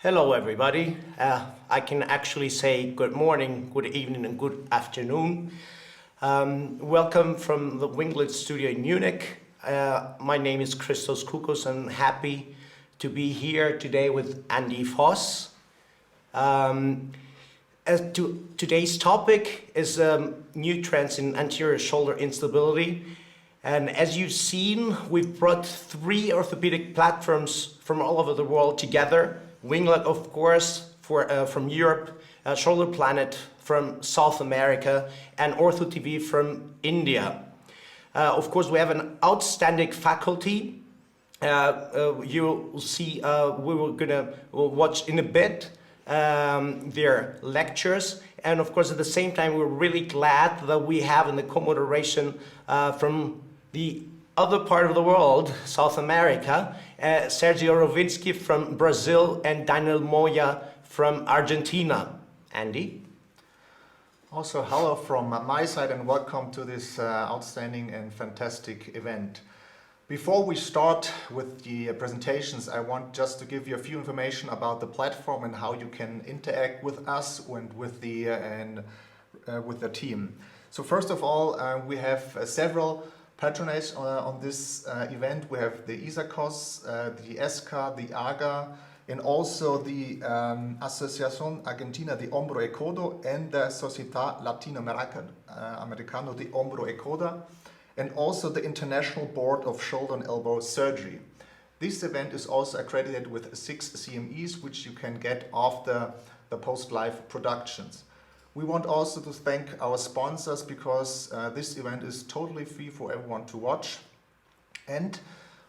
Hello, everybody. I can actually say good morning, good evening, and good afternoon. Welcome from the WINGLET studio in Munich. My name is Christos Koukos. I'm happy to be here today with Andy Voss. Today's topic is new trends in anterior shoulder instability. And as you've seen, we've brought 3 orthopedic platforms from all over the world together. WINGLET, of course, from Europe, SHOULDERPLANET from South America, and ORTHO TV from India. Of course, we have an outstanding faculty. You'll see, we'll watch in a bit their lectures. And of course, at the same time, we're really glad that we have in the co-moderation from the other part of the world, South America, Sergio Rovinski from Brazil and Daniel Moya from Argentina. Andy? Also, hello from my side and welcome to this outstanding and fantastic event. Before we start with the presentations, I want just to give you a few information about the platform and how you can interact with us and with the team. So first of all, we have several patronage on this event. We have the ISACOS, the ESCA, the AGA, and also the Asociación Argentina de Hombro y Codo and the Sociedad Latinoamericana de Hombro y Coda, and also the International Board of Shoulder and Elbow Surgery. This event is also accredited with 6 CMEs, which you can get after the post-live productions. We want also to thank our sponsors because this event is totally free for everyone to watch. And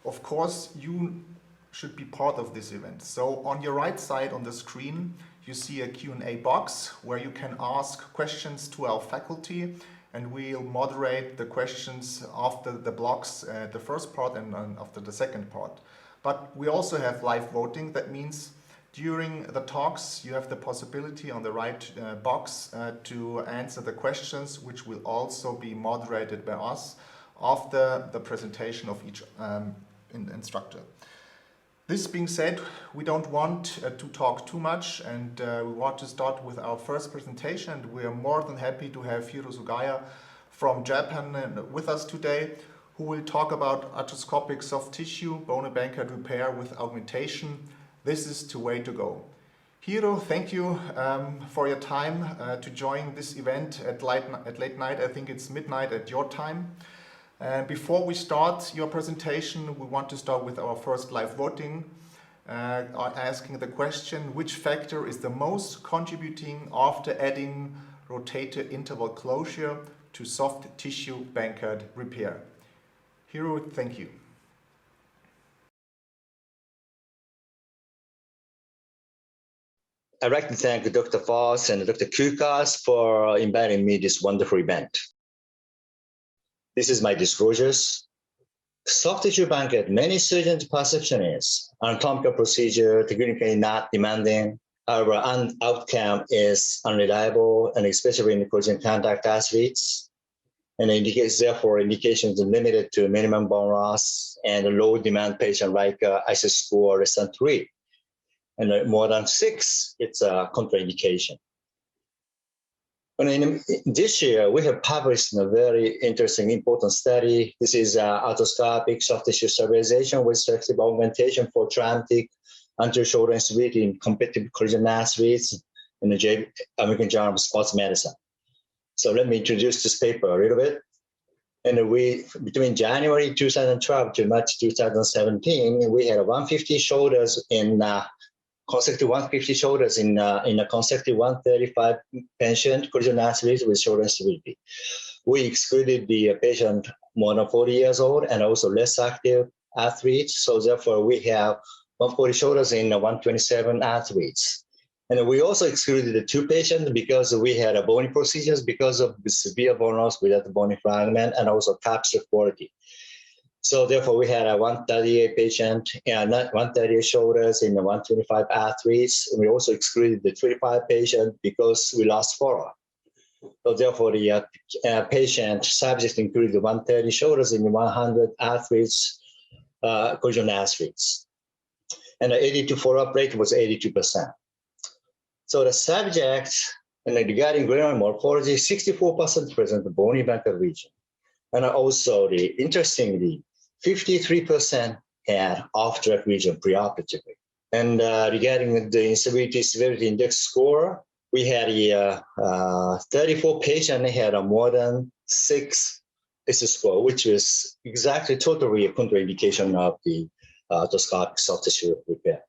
of course, you should be part of this event. So on your right side on the screen, you see a Q&A box where you can ask questions to our faculty, and we'll moderate the questions after the blocks, the first part and after the second part. But we also have live voting. That means during the talks, you have the possibility on the right box to answer the questions, which will also be moderated by us after the presentation of each instructor. This being said, we don't want to talk too much, and we want to start with our first presentation. We are more than happy to have SUGAYA from Japan with us today, who will talk about arthroscopic soft tissue bone and Bankart repair with augmentation. This is the way to go. Hiro, thank you for your time to join this event at late night. I think it's midnight at your time. And before we start your presentation, we want to start with our first live voting, asking the question, which factor is the most contributing after adding rotator interval closure to soft tissue Bankart repair? Hiro, thank you. I'd like to thank Dr. Voss and Dr. Koukos for inviting me to this wonderful event. This is my disclosures. Soft tissue Bankart, many surgeons' perception is anatomical procedure, technically not demanding. However, outcome is unreliable, and especially in the collision contact athletes. And indicates, therefore, indications are limited to minimum bone loss and a low demand patient like ISIS score less than 3. And more than 6, it's a contraindication. And in this year, we have published a very interesting, important study. This is arthroscopic soft tissue stabilization with selective augmentation for traumatic anterior shoulder instability in competitive collision athletes in the American Journal of Sports Medicine. So let me introduce this paper a little bit. And between January 2012 to March 2017, we had 150 shoulders in consecutive 150 shoulders in a consecutive 135 patient collision athletes with shoulder instability. We excluded the patient more than 40 years old and also less active athletes. So therefore, we have 140 shoulders in 127 athletes. And we also excluded the 2 patients because we had a bony procedures because of the severe bone loss without the bony fragment and also capsule quality. So therefore, we had a 138 patient and 138 shoulders in the 125 athletes. We also excluded the 35 patient because we lost follow-up. So therefore, the patient subject included the 130 shoulders in the 100 athletes, collision athletes. and the 82 follow-up rate was 82%. So the subject, and regarding glenoid morphology, 64% present the bony Bankart region. And also, interestingly, 53% had off-track region preoperatively. And regarding the instability severity index score, we had 34 patients had a more than 6 score, which is exactly totally a contraindication of the arthroscopic soft tissue repair.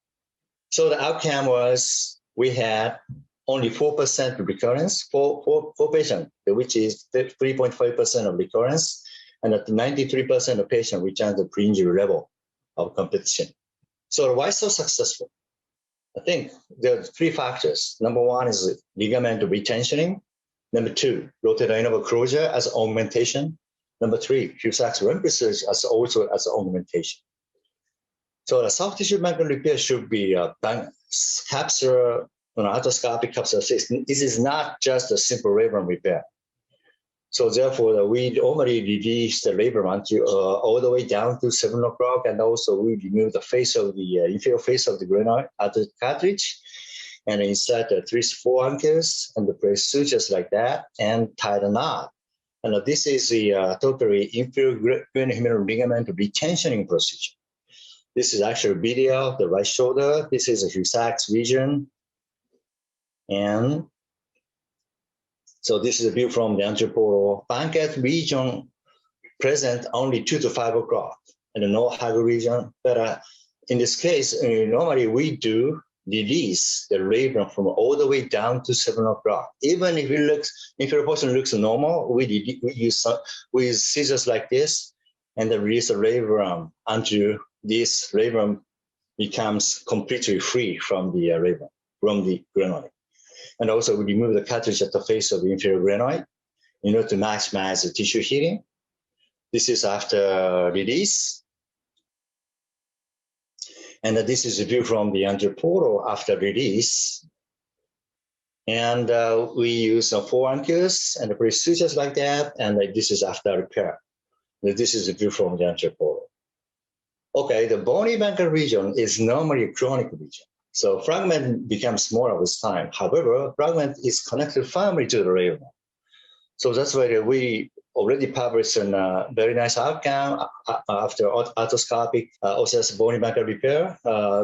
So the outcome was we had only 4% recurrence for patients, which is 3.5% of recurrence, and at 93% of patients returned to pre-injury level of competition. So why so successful? I think there are 3 factors. Number 1 is ligament retensioning. Number 2, rotator interval closure as augmentation. Number 3, Hill-Sachs ramp research as also as augmentation. So the soft tissue Bankart repair should be capsule, arthroscopic capsule. This is not just a simple labrum repair. So therefore, we normally release the labrum until all the way down to 7 o'clock, and also we remove the face of the inferior face of the glenoid at the cartridge, and insert the 3-4 anchors and the place sutures like that, and tie the knot. And this is the totally inferior glenohumeral ligament retensioning procedure. This is actually a video of the right shoulder. This is a Hill-Sachs region, and so this is a view from the anterior Bankart region present only 2 to 5 o'clock, and no high region. But in this case, normally we do release the labrum from all the way down to 7 o'clock. Even if it looks, if a person looks normal, we use scissors like this, and then release the labrum until this labrum becomes completely free from the labrum, from the glenoid. And also we remove the cartridge at the face of the inferior glenoid in order to maximize the tissue healing. This is after release. And this is a view from the anterior after release. And we use 4 anchors and the sutures like that. And this is after repair. This is a view from the anterior. Okay, the bony Bankart region is normally a chronic region. So fragment becomes smaller with time. However, fragment is connected firmly to the labrum. So that's why we already published a very nice outcome after arthroscopic osseous bony Bankart repair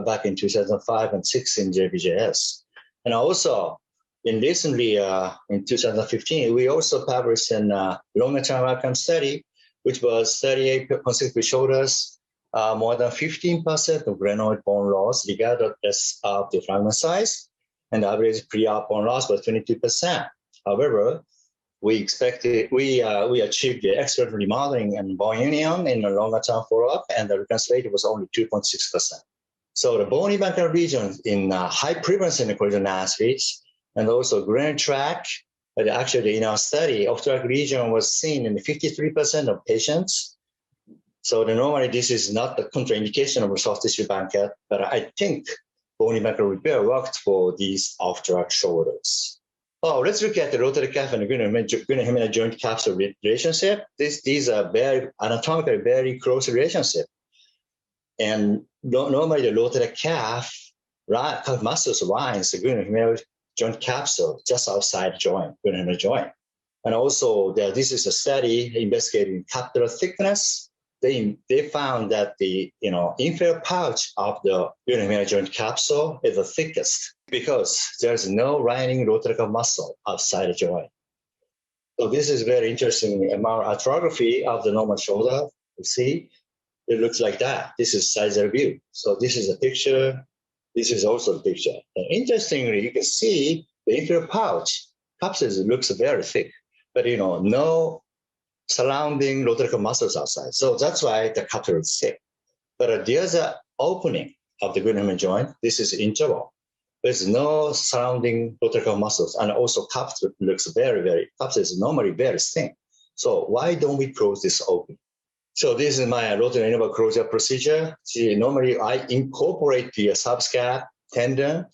back in 2005 and 6 in JBJS. And also, recently in 2015, we also published a longer-term outcome study, which was 38 consecutive shoulders, more than 15% of glenoid bone loss regardless of the fragment size, and the average pre-op bone loss was 22%. However, we achieved the excellent remodeling and bone union in a longer-term follow-up, and the recurrence rate was only 2.6%. So the bony Bankart region in high prevalence in collision athletes, and also glenoid tract, but actually in our study, off-track region was seen in 53% of patients. So normally this is not the contraindication of soft tissue Bankart, but I think bony Bankart repair worked for these off-track shoulders. Oh, let's look at the rotator cuff and glenohumeral joint capsule relationship. These are very anatomically very close relationship. And normally the rotator cuff muscles lines the glenohumeral joint capsule just outside joint, glenohumeral joint. And also this is a study investigating capsular thickness. They found that the inferior pouch of the glenohumeral joint capsule is the thickest because there's no lining rotator cuff muscle outside the joint. So this is very interesting MR arthrography of the normal shoulder. You see, it looks like that. This is sizar view. So this is a picture. This is also a picture. And interestingly, you can see the inferior pouch capsule looks very thick, but no surrounding rotator cuff muscles outside. So that's why the capsule is thick. But there's an opening of the glenohumeral joint. This is interval. There's no surrounding rotator cuff muscles, and also capsule looks capsule is normally very thin. So why don't we close this opening? So this is my rotator interval closure procedure. See, normally I incorporate the subscap tendon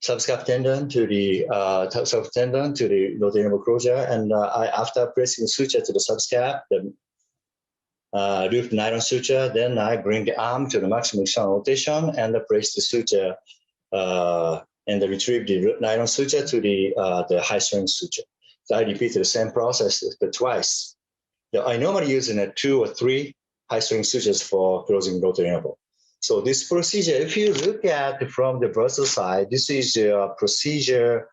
to the rotator interval closure, and after pressing the suture to the subscap, loop nylon suture. Then I bring the arm to the maximum external rotation and place the suture and retrieve the nylon suture to the high strength suture. So I repeat the same process twice. Now, I normally use 2 or 3 high strength sutures for closing rotator interval. So this procedure, if you look at from the bursal side, this is a procedure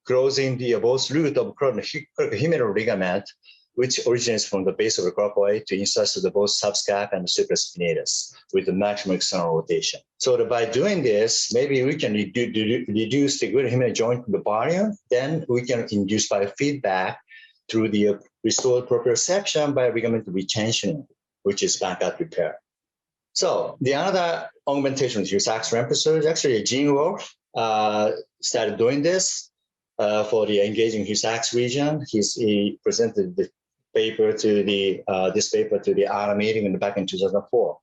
closing the both root of humeral ligament, which originates from the base of the crocodile to insert the both subscap and the supraspinatus with the maximum external rotation. So by doing this, maybe we can reduce the good humeral joint volume. Then we can induce biofeedback through the restored proprioception by ligament retention, which is Bankart repair. So the another augmentation with Hill-Sachs is actually Gene Wolf started doing this for the engaging Hill-Sachs region. He presented the paper to the this paper to the ARA meeting back in 2004.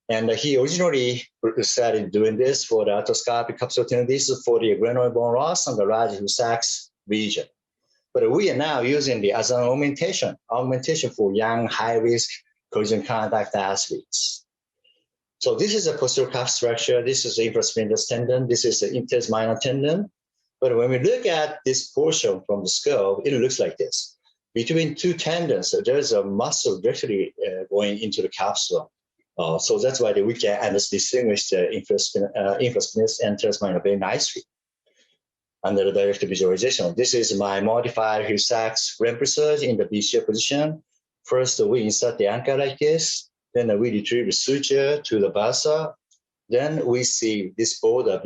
And he originally started doing this for the arthroscopic capsule tenodesis for the glenoid bone loss and the large Hill-Sachs region. But we are now using the as an augmentation for young, high-risk collision contact athletes. So this is a posterior cuff structure. This is the infraspinatus tendon. This is the intersminor minor tendon. But when we look at this portion from the skull, it looks like this. Between 2 tendons, there's a muscle directly going into the capsule. So that's why we can distinguish the infraspinatus and intersminor minor very nicely under the direct visualization. This is my modified Hill-Sachs research in the B-shape position. First, we insert the anchor like this. Then we retrieve the suture to the bursa. Then we see this border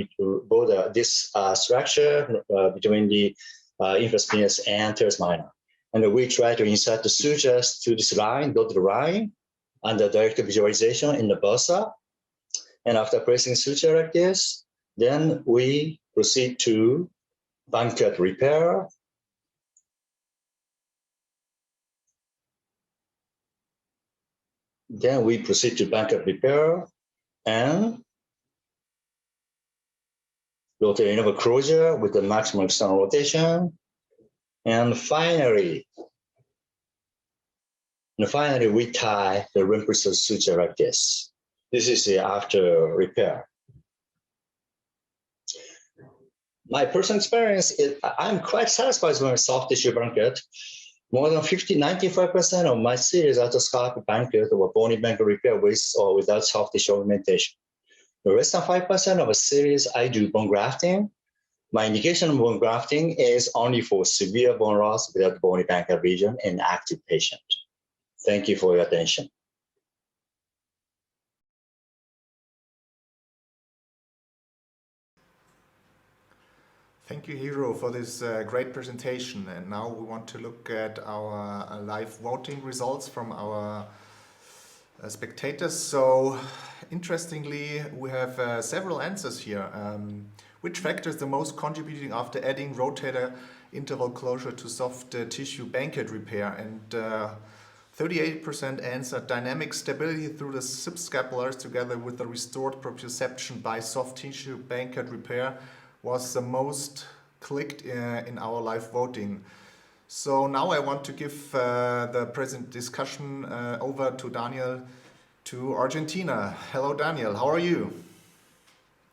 this structure between the infraspinatus and teres minor. And we try to insert the sutures to this line, dotted line, under direct visualization in the bursa. And after placing suture like this, then we proceed to Bankart repair. Then we proceed to Bankart repair and rotator interval closure with the maximum external rotation. And finally, we tie the rim suture like this. This is the after repair. My personal experience is I'm quite satisfied with my soft tissue Bankart. More than 95% of my series arthroscopic Bankart or bony Bankart repair with or without soft tissue augmentation. The rest of 5% of a series I do bone grafting. My indication of bone grafting is only for severe bone loss without bony Bankart region in active patient. Thank you for your attention. Thank you, Hiro, for this great presentation. And now we want to look at our live voting results from our spectators. So, interestingly, we have several answers here. Which factor is the most contributing after adding rotator interval closure to soft tissue Bankart repair? And 38% answered dynamic stability through the subscapulars together with the restored proprioception by soft tissue Bankart repair was the most clicked in our live voting. So now I want to give the present discussion over to Daniel to Argentina. Hello Daniel, how are you?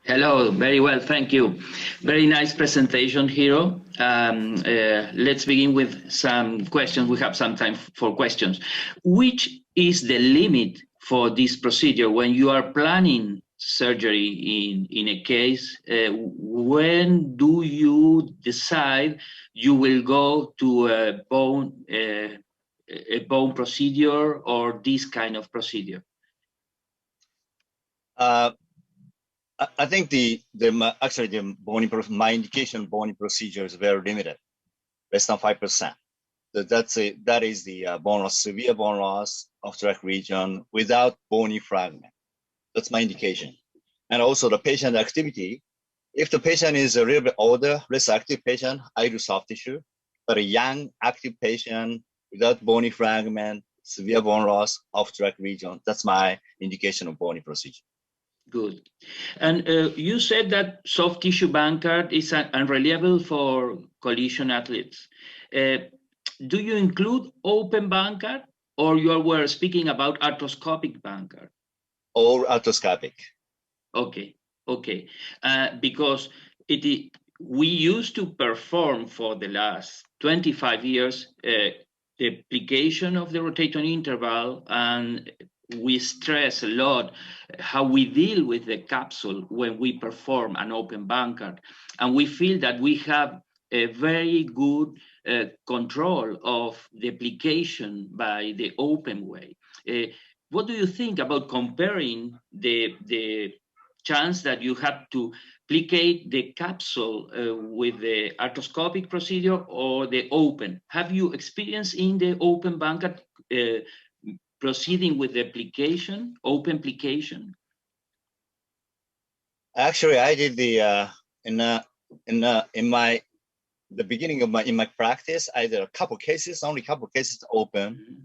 Hello, very well, thank you. Very nice presentation, Hiro. Let's begin with some questions. We have some time for questions. Which is the limit for this procedure when you are planning surgery in a case? When do you decide you will go to a bone procedure or this kind of procedure? I think actually the bony my indication bony procedure is very limited, less than 5%. That is the bone loss, severe bone loss of tract region without bony fragment. That's my indication. And also the patient activity. If the patient is a little bit older, less active patient, I do soft tissue. But a young active patient without bony fragment, severe bone loss of tract region, that's my indication of bony procedure. Good. And you said that soft tissue Bankart is unreliable for collision athletes. Do you include open Bankart or you were speaking about arthroscopic Bankart? Or arthroscopic. Okay, okay. Because we used to perform for the last 25 years the application of the rotator interval, and we stress a lot how we deal with the capsule when we perform an open Bankart. And we feel that we have a very good control of the application by the open way. What do you think about comparing the chance that you have to applicate the capsule with the arthroscopic procedure or the open? Have you experience in the open Bankart proceeding with the application, open application? Actually, I did the the beginning of my practice. I did only a couple cases open. Mm-hmm.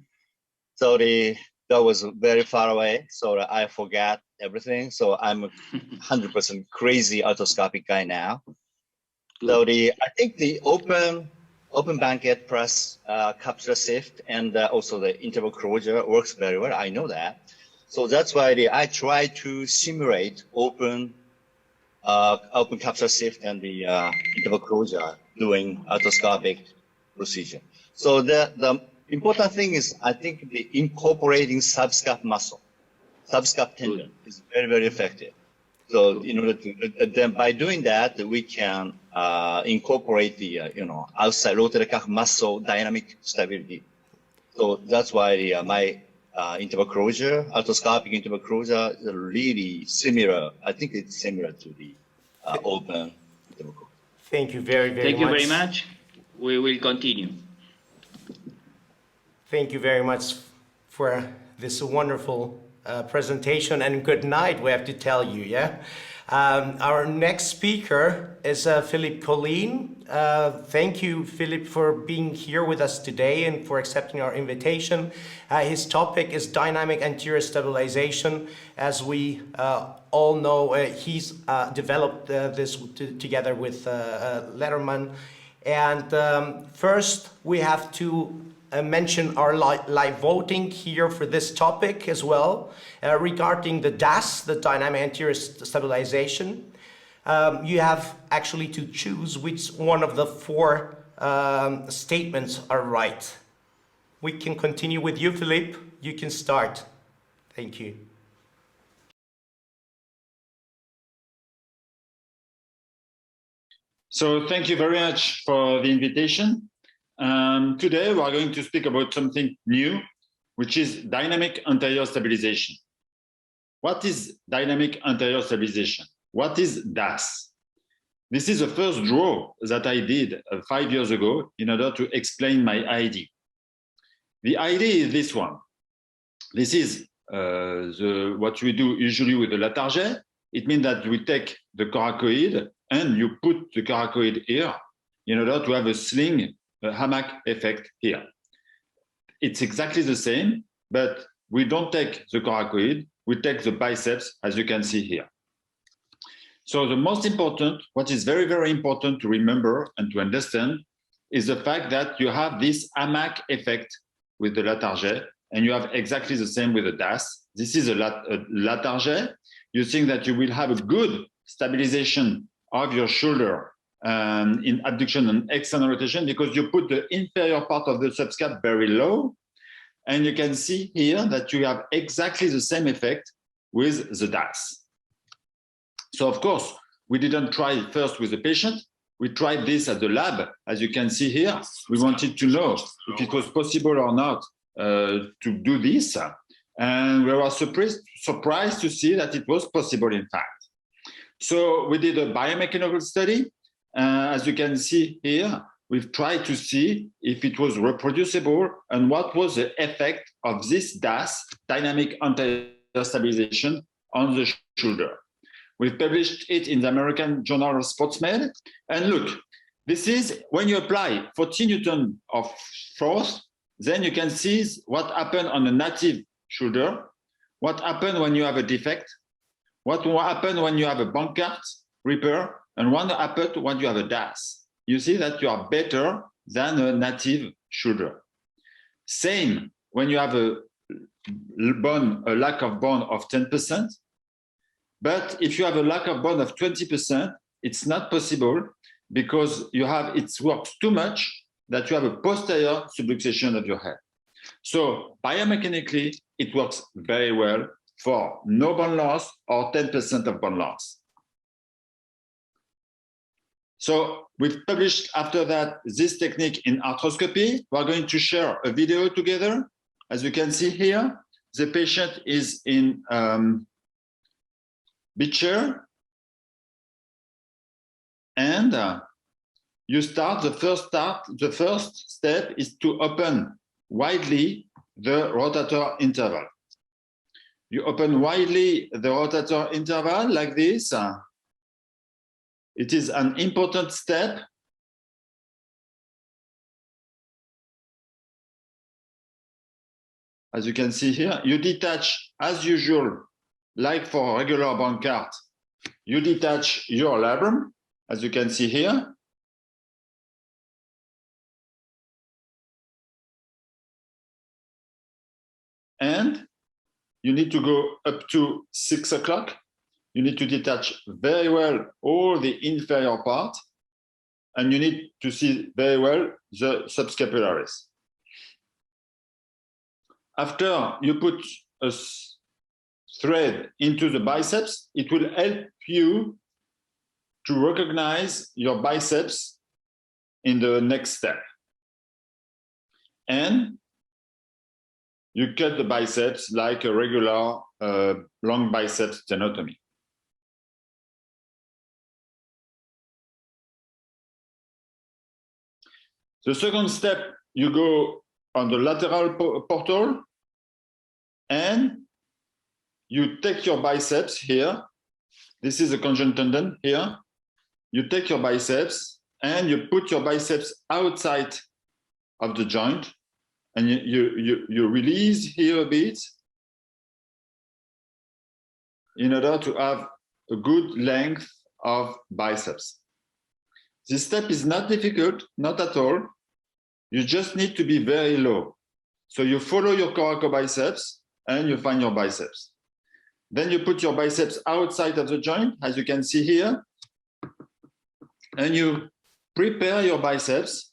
So that was very far away, so I forgot everything. So I'm a 100% crazy arthroscopic guy now. Good. So I think the open Bankart plus capsular shift and also the interval closure works very well. I know that. So that's why I try to simulate open capsular shift and the interval closure doing arthroscopic procedure. So the important thing is, I think, the incorporating subscap muscle, subscap tendon is very, very effective. So in order to, then by doing that, we can incorporate the, outside rotator cuff muscle dynamic stability. So that's why my interval closure, arthroscopic interval closure is really similar. I think it's similar to the open interval closure. Thank you very, very much. Thank you very much. We will continue. Thank you very much for this wonderful presentation, and good night, we have to tell you, yeah? Our next speaker is Philippe COLLIN. Thank you, Philippe, for being here with us today and for accepting our invitation. His topic is dynamic anterior stabilization. As we all know, he's developed this together with Letterman. And first, we have to mention our live voting here for this topic as well, regarding the DAS, the dynamic anterior stabilization. You have actually to choose which one of the four statements are right. We can continue with you, Philippe. You can start. Thank you. So thank you very much for the invitation. Today we are going to speak about something new, which is dynamic anterior stabilization. What is dynamic anterior stabilization? What is DAS? This is the first draw that I did 5 years ago in order to explain my idea. The idea is this one. This is what we do usually with the LATARJET. It means that we take the coracoid and you put the coracoid here in order to have a sling, a hammock effect here. It's exactly the same, but we don't take the coracoid, we take the biceps, as you can see here. So the most important, what is very, very important to remember and to understand is the fact that you have this hammock effect with the LATARJET, and you have exactly the same with the DAS. This is a LATARJET. You think that you will have a good stabilization of your shoulder in abduction and external rotation because you put the inferior part of the subscap very low. And you can see here that you have exactly the same effect with the DAS. So of course, we didn't try it first with the patient. We tried this at the lab, as you can see here. We wanted to know if it was possible or not to do this. And we were surprised to see that it was possible, in fact. So we did a biomechanical study. As you can see here, we've tried to see if it was reproducible and what was the effect of this DAS, dynamic anterior stabilization, on the shoulder. We've published it in the American Journal of Sports Med. And look, this is when you apply 40 Newton of force, then you can see what happened on a native shoulder, what happened when you have a defect, what will happen when you have a Bankart repair, and what happened when you have a DAS. You see that you are better than a native shoulder. Same when you have a lack of bone of 10%. But if you have a lack of bone of 20%, it's not possible because it works too much that you have a posterior subluxation of your head. So biomechanically, it works very well for no bone loss or 10% of bone loss. So we've published after that this technique in arthroscopy. We're going to share a video together. As you can see here, the patient is in bed chair, and the first step is to open widely the rotator interval. You open widely the rotator interval like this. It is an important step. As you can see here, you detach as usual, like for regular Bankart, you detach your labrum, as you can see here. And you need to go up to 6 o'clock. You need to detach very well all the inferior part, and you need to see very well the subscapularis. After you put a thread into the biceps, it will help you to recognize your biceps in the next step. And you cut the biceps like a regular long biceps tenotomy. The second step, you go on the lateral portal and you take your biceps here. This is a conjoint tendon here. You take your biceps and you put your biceps outside of the joint, and you release here a bit in order to have a good length of biceps. This step is not difficult, not at all. You just need to be very low. So you follow your coracobiceps and you find your biceps. Then you put your biceps outside of the joint, as you can see here, and you prepare your biceps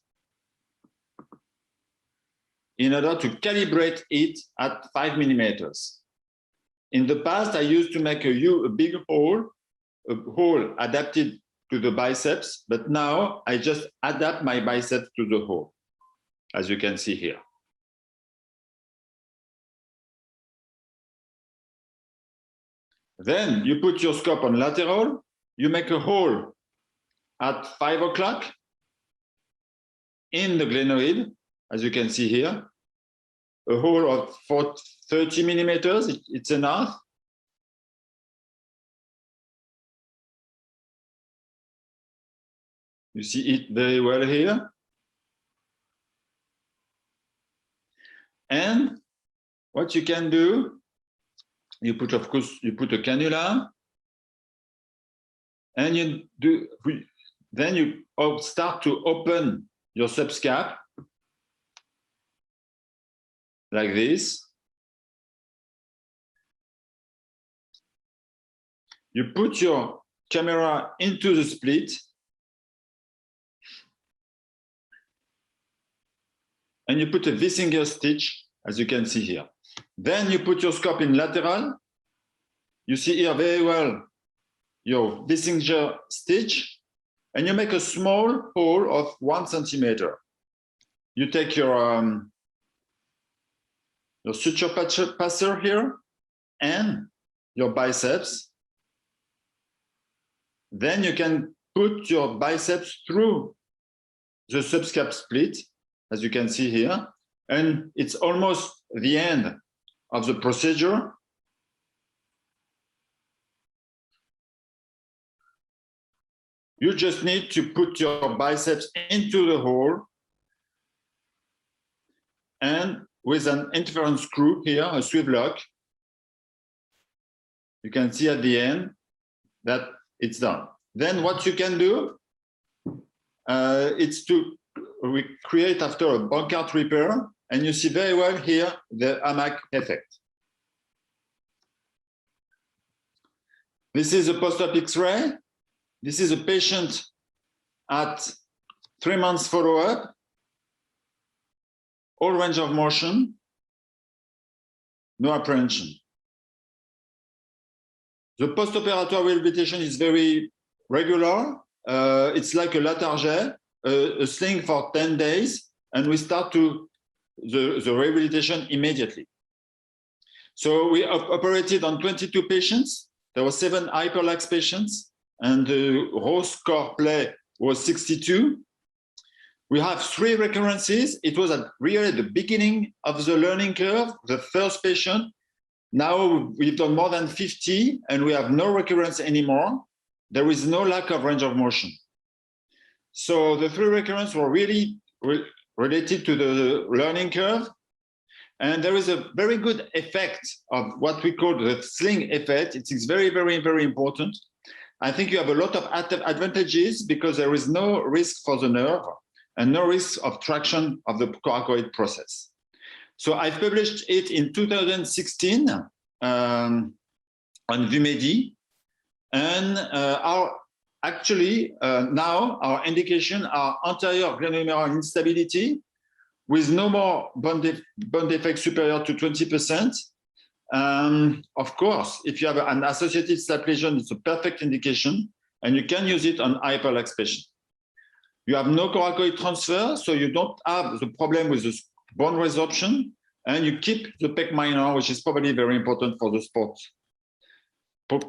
in order to calibrate it at 5 millimeters. In the past, I used to make a big hole, a hole adapted to the biceps, but now I just adapt my biceps to the hole, as you can see here. Then you put your scope on lateral, you make a hole at 5 o'clock in the glenoid, as you can see here, a hole of 30 millimeters, it's enough. You see it very well here. And what you can do, you put, of course, you put a cannula, and then you start to open your subscap like this. You put your camera into the split, and you put a Wissinger stitch, as you can see here. Then you put your scope in lateral. You see here very well your Wissinger stitch, and you make a small hole of 1 centimeter. You take your suture passer here and your biceps. Then you can put your biceps through the subscap split, as you can see here, and it's almost the end of the procedure. You just need to put your biceps into the hole, and with an interference screw here, a swivel lock, you can see at the end that it's done. Then what you can do, it's to create after a Bankart repair, And you see very well here the hammock effect. This is a post-op X-ray. This is a patient at 3 months follow-up, all range of motion, no apprehension. The post-operatoire rehabilitation is very regular. It's like a LATARJET, a sling for 10 days, and we start to the rehabilitation immediately. So we operated on 22 patients. There were 7 hyperlax patients, and the raw score play was 62. We have 3 recurrences. It was at really the beginning of the learning curve, the first patient. Now we've done more than 50, and we have no recurrence anymore. There is no lack of range of motion. So the 3 recurrences were really related to the learning curve. And there is a very good effect of what we call the sling effect. It is very, very, very important. I think you have a lot of advantages because there is no risk for the nerve and no risk of traction of the coracoid process. So I've published it in 2016 on VMedi. And now our indication are anterior glenohumeral instability with no more bone defect superior to 20%. Of course, if you have an associated slap lesion, it's a perfect indication, and you can use it on hyperlax patients. You have no coracoid transfer, so you don't have the problem with the bone resorption, and you keep the pec minor, which is probably very important for the sport.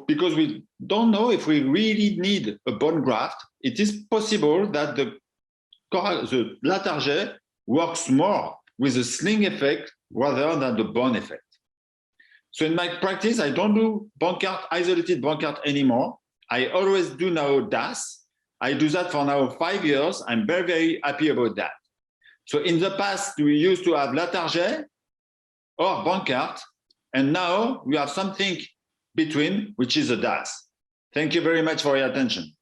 Because we don't know if we really need a bone graft. It is possible that the LATARJET works more with the sling effect rather than the bone effect. So in my practice, I don't do Bankart, isolated Bankart anymore. I always do now DAS. I do that for now 5 years. I'm very, very happy about that. So in the past, we used to have LATARJET or Bankart, and now we have something between, which is a DAS. Thank you very much for your attention.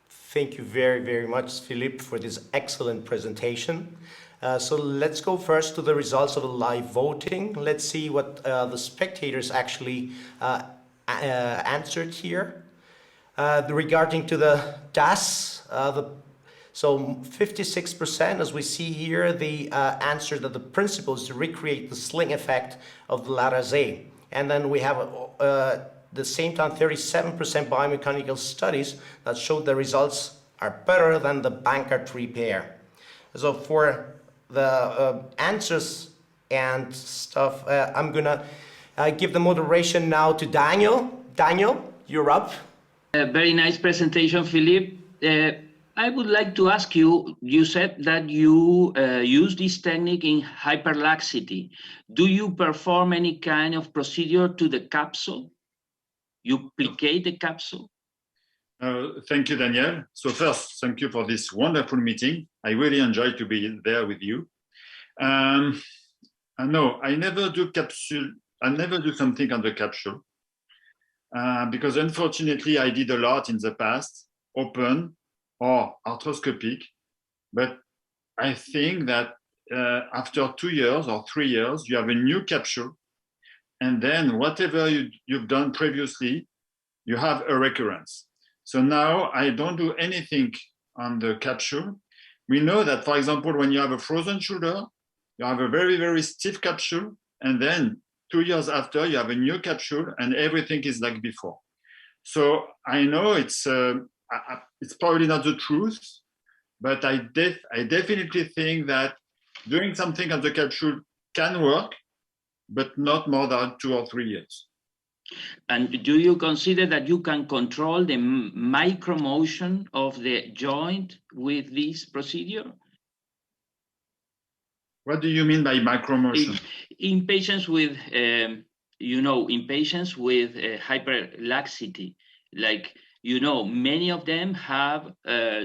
Thank you very, very much, Philippe, for this excellent presentation. So let's go first to the results of the live voting. Let's see what the spectators actually answered here. Regarding to the DAS, so 56%, as we see here, the answer that the principle is to recreate the sling effect of the LATARJET. And then we have the same time 37% biomechanical studies that showed the results are better than the Bankart repair. So for the answers and stuff, I'm gonna give the moderation now to Daniel. Daniel, you're up. Very nice presentation, Philippe. I would like to ask you, you said that you use this technique in hyperlaxity. Do you perform any kind of procedure to the capsule? You plicate the capsule? Thank you, Daniel. So first, thank you for this wonderful meeting. I really enjoyed to be there with you. No, I never do capsule. I never do something on the capsule because unfortunately I did a lot in the past, open or arthroscopic. But I think that after 2 years or 3 years, you have a new capsule. And then whatever you've done previously, you have a recurrence. So now I don't do anything on the capsule. We know that, for example, when you have a frozen shoulder, you have a very, very stiff capsule. And then 2 years after, you have a new capsule and everything is like before. So I know it's probably not the truth, but I definitely think that doing something on the capsule can work, but not more than 2 or 3 years. And do you consider that you can control the micro motion of the joint with this procedure? What do you mean by micro motion? In patients with, in patients with hyperlaxity, like, many of them have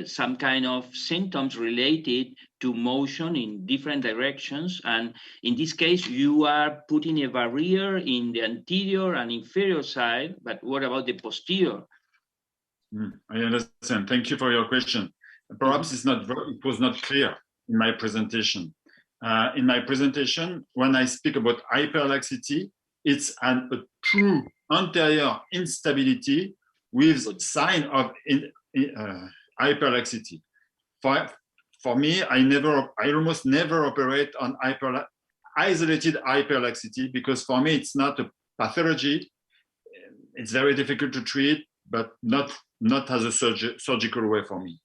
some kind of symptoms related to motion in different directions. And in this case, you are putting a barrier in the anterior and inferior side, but what about the posterior? I understand. Thank you for your question. Perhaps it was not clear in my presentation. In my presentation, when I speak about hyperlaxity, it's a true anterior instability with sign of hyperlaxity. For me, I almost never operate on isolated hyperlaxity because for me it's not a pathology. It's very difficult to treat, but not as a surgical way for me.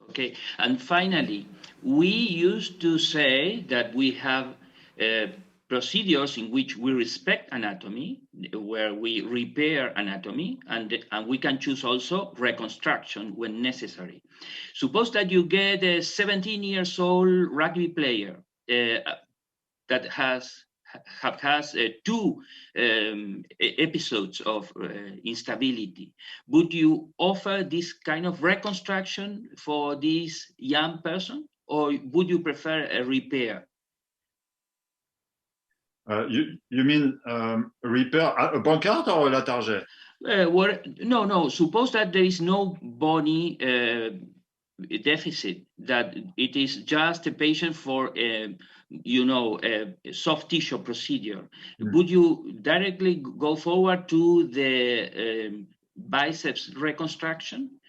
Okay, and finally, we used to say that we have procedures in which we respect anatomy, where we repair anatomy, and we can choose also reconstruction when necessary. Suppose that you get a 17-year-old rugby player that has two episodes of instability. Would you offer this kind of reconstruction for this young person, or would you prefer a repair? You mean repair a Bankart or a LATARJET? No. Suppose that there is no bony deficit, that it is just a patient for a soft tissue procedure. Would you directly go forward to the biceps reconstruction?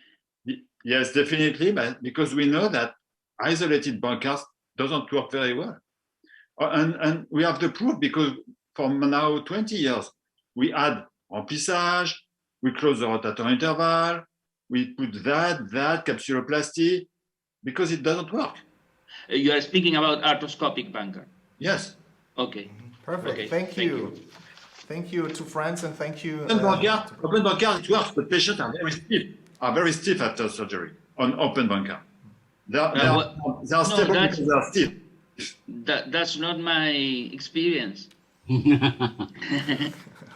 Yes, definitely, because we know that isolated Bankart doesn't work very well. And we have the proof because for now 20 years, we add remplissage, we close the rotator interval, we put that capsuloplasty, because it doesn't work. You are speaking about arthroscopic Bankart? Yes. Okay. Perfect. Okay. Thank you. Thank you to France, and thank you. Open Bankart, it works, but patients are very stiff after surgery on open Bankart. They are stable because they are stiff. That's not my experience.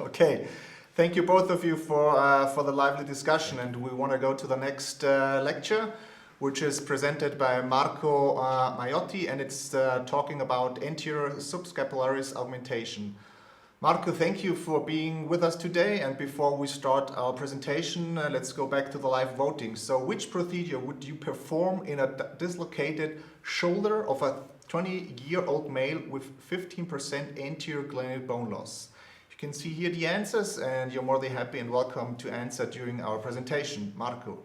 Okay, thank you both of you for the lively discussion, and we want to go to the next lecture, which is presented by Marco MAIOTTI, and it's talking about anterior subscapularis augmentation. Marco, thank you for being with us today, and before we start our presentation, let's go back to the live voting. So which procedure would you perform in a dislocated shoulder of a 20-year-old male with 15% anterior glenoid bone loss? You can see here the answers, and you're more than happy and welcome to answer during our presentation. Marco.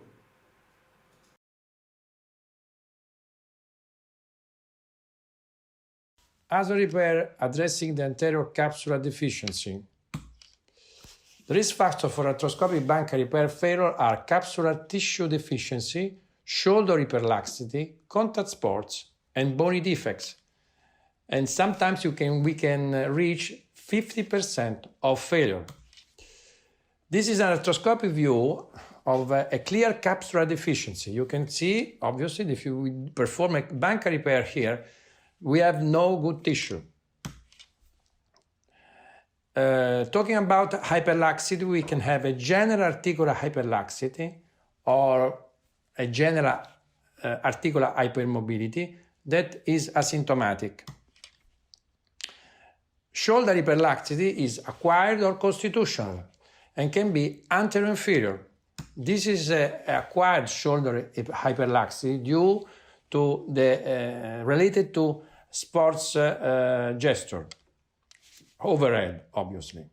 Other repair addressing the anterior capsular deficiency. The risk factors for arthroscopic Bankart repair failure are capsular tissue deficiency, shoulder hyperlaxity, contact sports, and bony defects. And sometimes we can reach 50% of failure. This is an arthroscopic view of a clear capsular deficiency. You can see, obviously, if you perform a Bankart repair here, we have no good tissue. Talking about hyperlaxity, we can have a general articular hyperlaxity or a general articular hypermobility that is asymptomatic. Shoulder hyperlaxity is acquired or constitutional and can be anterior-inferior. This is acquired shoulder hyperlaxity due to the related to sports gesture, overhead, obviously.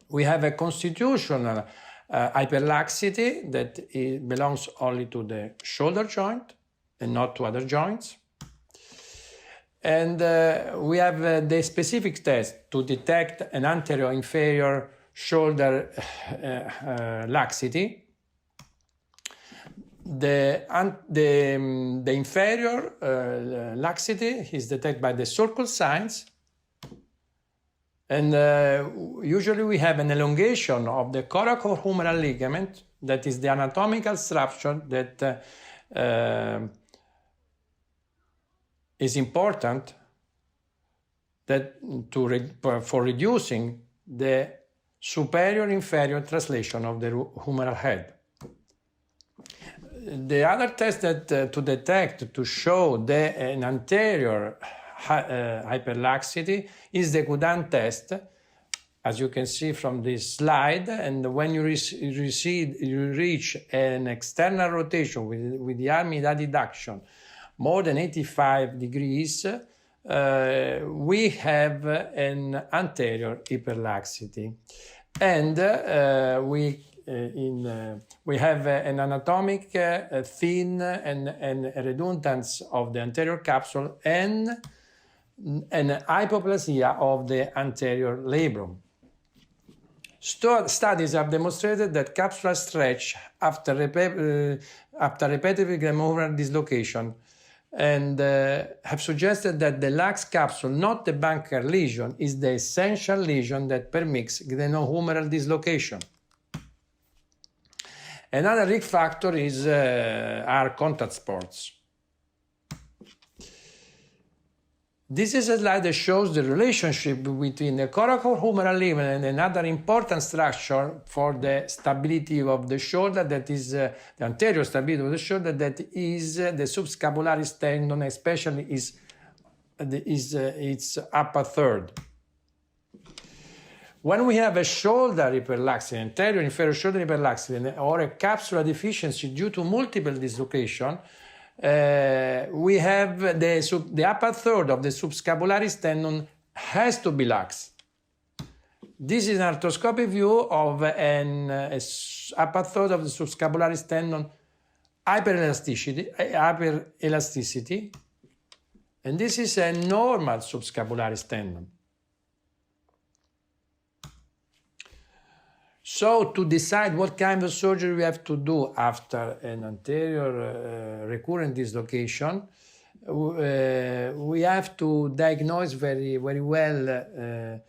We have a constitutional hyperlaxity that belongs only to the shoulder joint and not to other joints. And we have the specific test to detect an anterior-inferior shoulder laxity. The inferior laxity is detected by the circle signs, and usually we have an elongation of the coracohumeral ligament, that is the anatomical structure that is important for reducing the superior-inferior translation of the humeral head. The other test that to detect, to show an anterior hyperlaxity is the Coudin test. as you can see from this slide. And when you reach an external rotation with the arm in adduction more than 85 degrees, we have an anterior hyperlaxity. And we have an anatomic thin and redundance of the anterior capsule and an hypoplasia of the anterior labrum. Studies have demonstrated that capsular stretch after repetitive glomerular dislocation and have suggested that the lax capsule, not the Bankart lesion, is the essential lesion that permits glenohumeral dislocation. Another risk factor are contact sports. This is a slide that shows the relationship between the coracohumeral ligament and another important structure for the stability of the shoulder, that is the anterior stability of the shoulder, that is the subscapularis tendon, especially its upper third. When we have a shoulder hyperlaxity, anterior inferior shoulder hyperlaxity, or a capsular deficiency due to multiple dislocation, we have the upper third of the subscapularis tendon has to be lax. This is an arthroscopic view of an upper third of the subscapularis tendon hyperelasticity, and this is a normal subscapularis tendon. So to decide what kind of surgery we have to do after an anterior recurrent dislocation, we have to diagnose very well.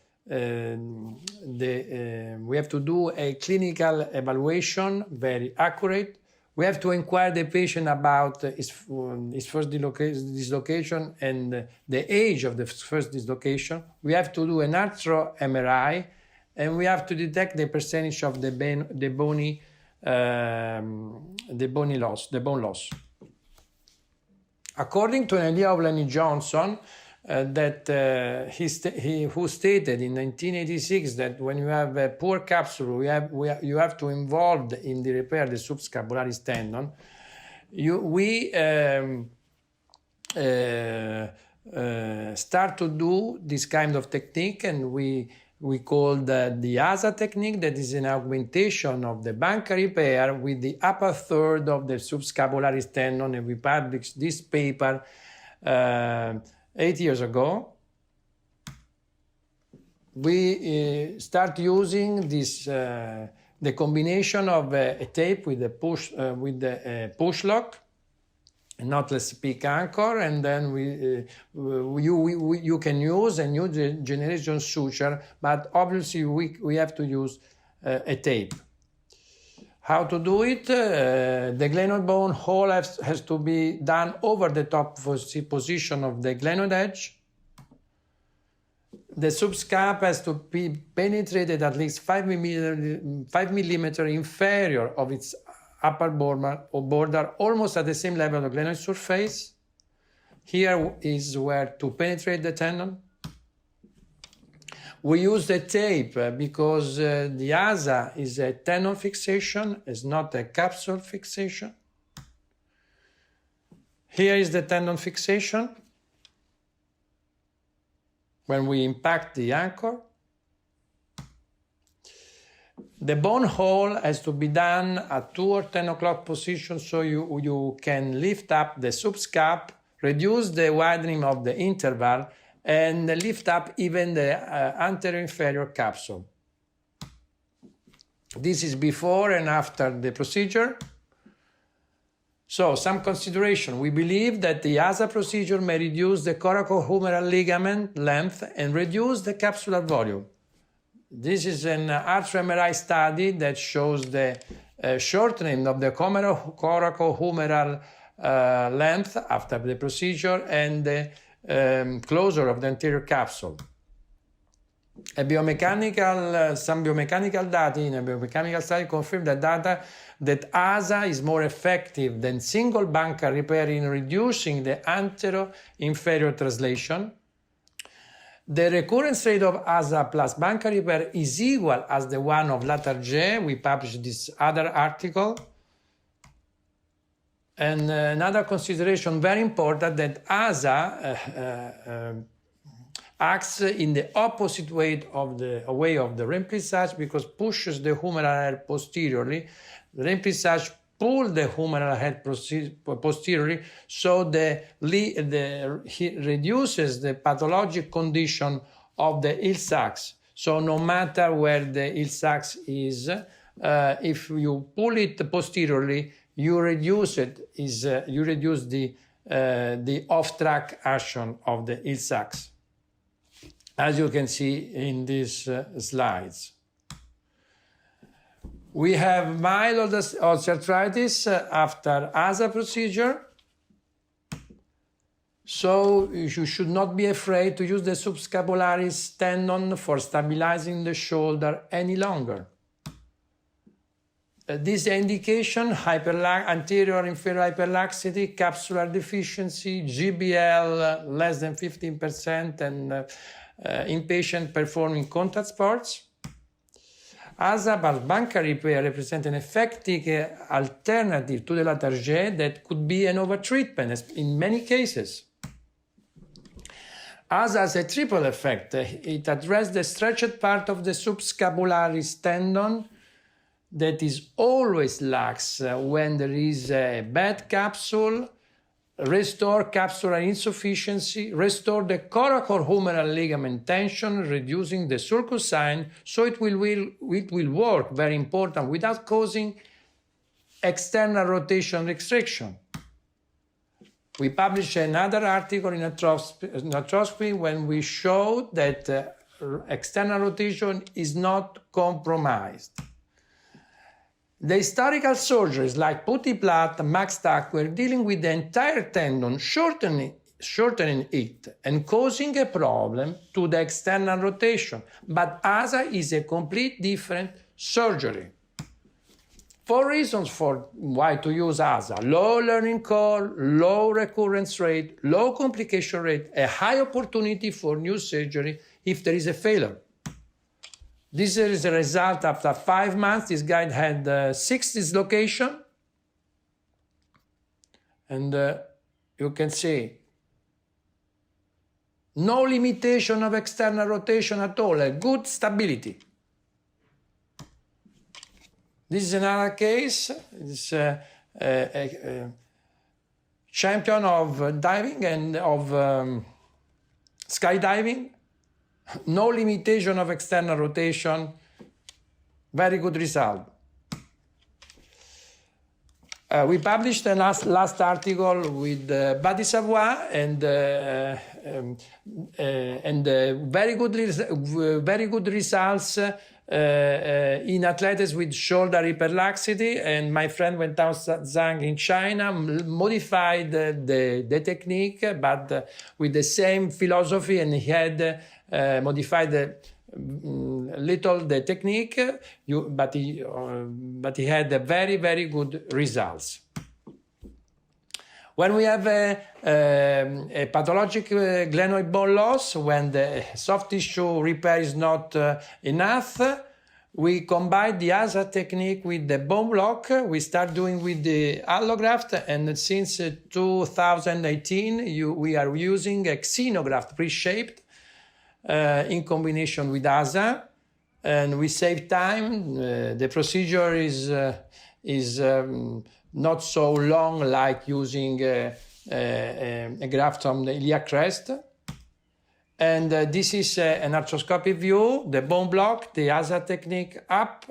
We have to do a clinical evaluation, very accurate. We have to inquire the patient about his first dislocation and the age of the first dislocation. We have to do an arthro MRI, and we have to detect the percentage of the bone loss. According to an idea of Lenny Johnson, who stated in 1986 that when you have a poor capsule, you have to involve in the repair the subscapularis tendon. We start to do this kind of technique, and we call the ASA technique, that is an augmentation of the Bankart repair with the upper third of the subscapularis tendon, and we published this paper 8 years ago. We start using this the combination of a tape with a push lock, a knotless peak anchor, and then you can use a new generation suture, but obviously we have to use a tape. How to do it? The glenoid bone hole has to be done over the top position of the glenoid edge. The subscap has to be penetrated at least 5 millimeter inferior of its upper border, almost at the same level of the glenoid surface. Here is where to penetrate the tendon. We use the tape because the ASA is a tendon fixation, it's not a capsule fixation. Here is the tendon fixation when we impact the anchor. The bone hole has to be done at 2 or 10 o'clock position, so you can lift up the subscap, reduce the widening of the interval, and lift up even the anterior inferior capsule. This is before and after the procedure. So, some consideration. We believe that the ASA procedure may reduce the coracohumeral ligament length and reduce the capsular volume. This is an arthro MRI study that shows the shortening of the coracohumeral length after the procedure and the closure of the anterior capsule. Some biomechanical data in a biomechanical study confirm that ASA is more effective than single Bankart repair in reducing the anterior-inferior translation. The recurrence rate of ASA plus Bankart repair is equal as the one of LATARJET. We published this other article. And another consideration, very important, that ASA acts in the opposite way of the remplissage because pushes the humeral head posteriorly. The remplissage pulls the humeral head posteriorly, so he reduces the pathologic condition of the Hill-Sachs. So no matter where the Hill-Sachs is, if you pull it posteriorly, you reduce the off-track action of the Hill-Sachs, as you can see in these slides. We have mild osteoarthritis after ASA procedure. So you should not be afraid to use the subscapularis tendon for stabilizing the shoulder any longer. This indication, anterior inferior hyperlaxity, capsular deficiency, GBL less than 15%, and inpatient performing contact sports. ASA plus Bankart repair represent an effective alternative to the LATARJET that could be an overtreatment in many cases. ASA has a triple effect. It addresses the stretched part of the subscapularis tendon that is always lax when there is a bad capsule, restore capsular insufficiency, restore the coracohumeral ligament tension, reducing the sulcus sign, so it will work, very important, without causing external rotation restriction. We published another article in arthroscopy when we showed that external rotation is not compromised. The historical surgeries like Putty-Platt, Max-Tack were dealing with the entire tendon, shortening it and causing a problem to the external rotation. But ASA is a complete different surgery. 4 reasons for why to use ASA: low learning curve, low recurrence rate, low complication rate, a high opportunity for new surgery if there is a failure. This is a result after 5 months. This guy had 6 dislocation. And you can see no limitation of external rotation at all, a good stability. This is another case. It's a champion of diving and of skydiving. No limitation of external rotation, very good result. We published a last article with Badi Savoie and very good results in athletes with shoulder hyperlaxity. And my friend Wentao Zhang in China modified the technique, but with the same philosophy, and he had modified a little the technique, but he had very, very good results. When we have a pathologic glenoid bone loss, when the soft tissue repair is not enough, we combine the ASA technique with the bone block. We start doing with the allograft, and since 2018, we are using a xenograft pre-shaped in combination with ASA, and we save time. The procedure is not so long like using a graft from the iliac crest. And this is an arthroscopic view, the bone block, the ASA technique up.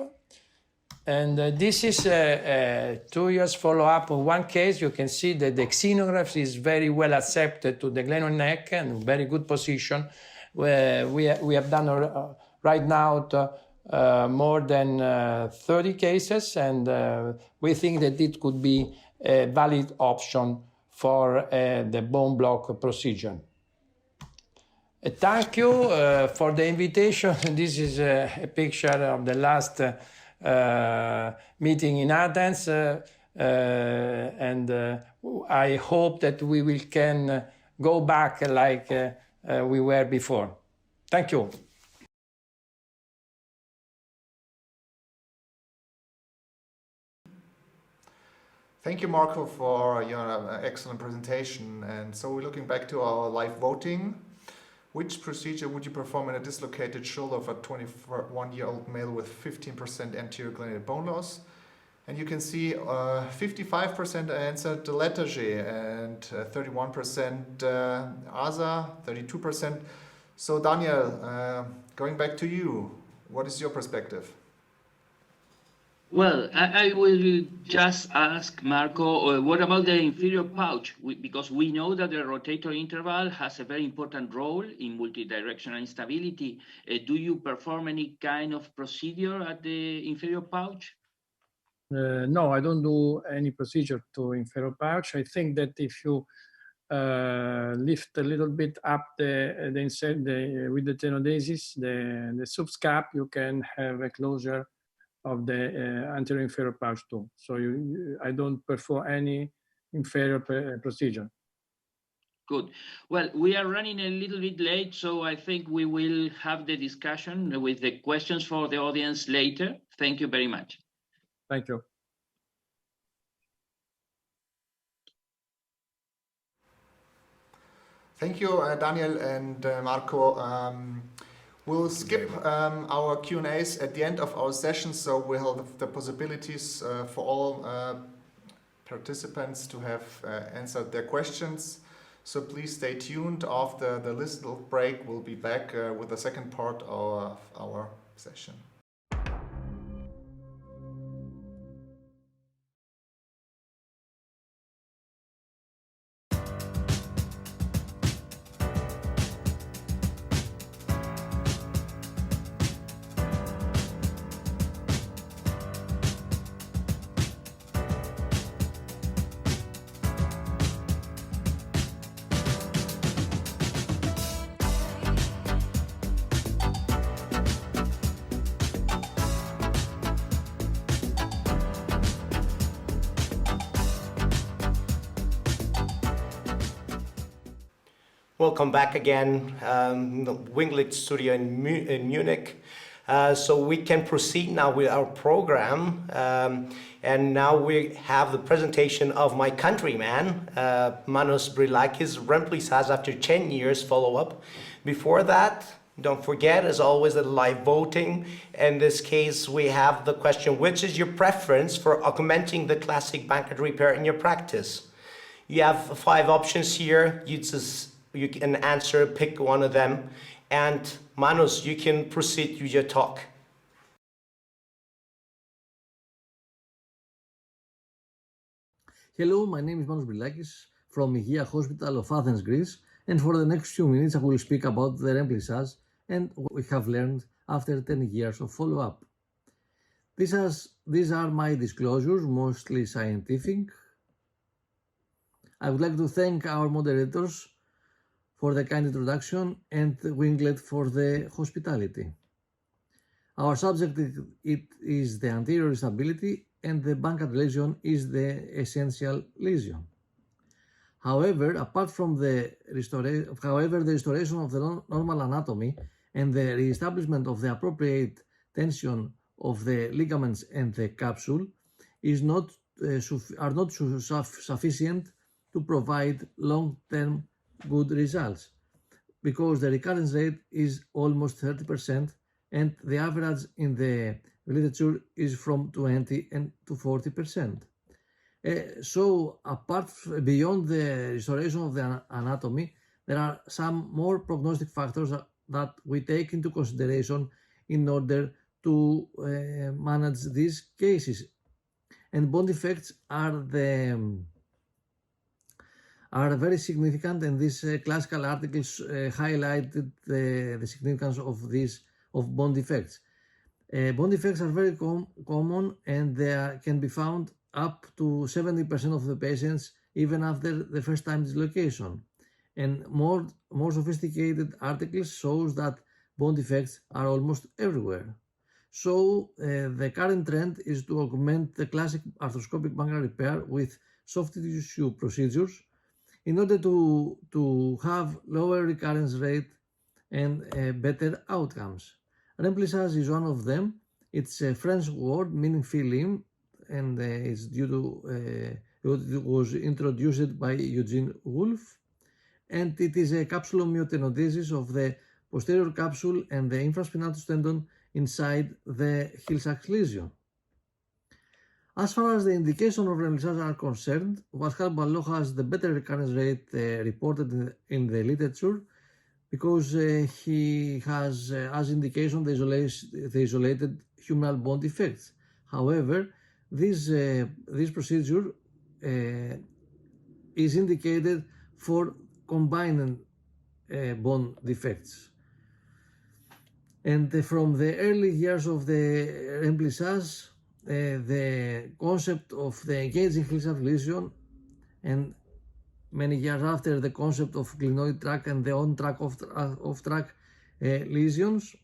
And this is 2 years follow-up of one case. You can see that the xenograft is very well accepted to the glenoid neck and very good position. We have done right now more than 30 cases, and we think that it could be a valid option for the bone block procedure. Thank you for the invitation. This is a picture of the last meeting in Athens, and I hope that we can go back like we were before. Thank you. Thank you, Marco, for your excellent presentation. And so we're looking back to our live voting. Which procedure would you perform in a dislocated shoulder of a 21-year-old male with 15% anterior glenoid bone loss? And you can see 55% answered the LATARJET and 31% ASA, 32%. So Daniel, going back to you, what is your perspective? Well, I will just ask Marco, what about the inferior pouch? Because we know that the rotator interval has a very important role in multidirectional instability. Do you perform any kind of procedure at the inferior pouch? No, I don't do any procedure to inferior pouch. I think that if you lift a little bit up the insert with the tenodesis, the subscap, you can have a closure of the anterior inferior pouch too. So I don't perform any inferior procedure. Good. Well, we are running a little bit late, so I think we will have the discussion with the questions for the audience later. Thank you very much. Thank you. Thank you, Daniel and Marco. We'll skip our Q&As at the end of our session, so we'll have the possibilities for all participants to have answered their questions. So please stay tuned. After the little break, we'll be back with the second part of our session. Welcome back again, the WINGLET studio in Munich. So we can proceed now with our program. And now we have the presentation of my countryman, Emmanouil BRILAKIS, Remplissage after 10 years follow-up. Before that, don't forget, as always, the live voting. In this case, we have the question, which is your preference for augmenting the classic Bankart repair in your practice? You have 5 options here. You can answer, pick one of them. And Manos, you can proceed with your talk. Hello, my name is Emmanouil BRILAKIS from Hiya Hospital of Athens, Greece. And for the next few minutes, I will speak about the Remplissage and what we have learned after 10 years of follow-up. These are my disclosures, mostly scientific. I would like to thank our moderators for the kind introduction and WINGLET for the hospitality. Our subject is the anterior instability and the Bankart lesion is the essential lesion. However, apart from the restoration of the normal anatomy and the reestablishment of the appropriate tension of the ligaments and the capsule are not sufficient to provide long-term good results, because the recurrence rate is almost 30% and the average in the literature is from 20 to 40%. So beyond the restoration of the anatomy, there are some more prognostic factors that we take into consideration in order to manage these cases. And bone defects are very significant, and these classical articles highlighted the significance of bone defects. Bone defects are very common, and they can be found up to 70% of the patients even after the first time dislocation. And more sophisticated articles shows that bone defects are almost everywhere. So the current trend is to augment the classic arthroscopic Bankart repair with soft tissue procedures in order to have lower recurrence rate and better outcomes. Remplissage is one of them. It's a French word meaning fill in, and it's due to it was introduced by Eugene Wolff, and it is a capsulomyotenodesis of the posterior capsule and the infraspinatus tendon inside the Hill-Sachs lesion. As far as the indication of remplissage are concerned, Pascal Ballot has the better recurrence rate reported in the literature because he has as indication the isolated humeral bone defects. However, this procedure is indicated for combined bone defects. And from the early years of the remplissage, the concept of the engaging Hill-Sachs lesion, and many years after, the concept of glenoid tract and the on-track, off-track lesions,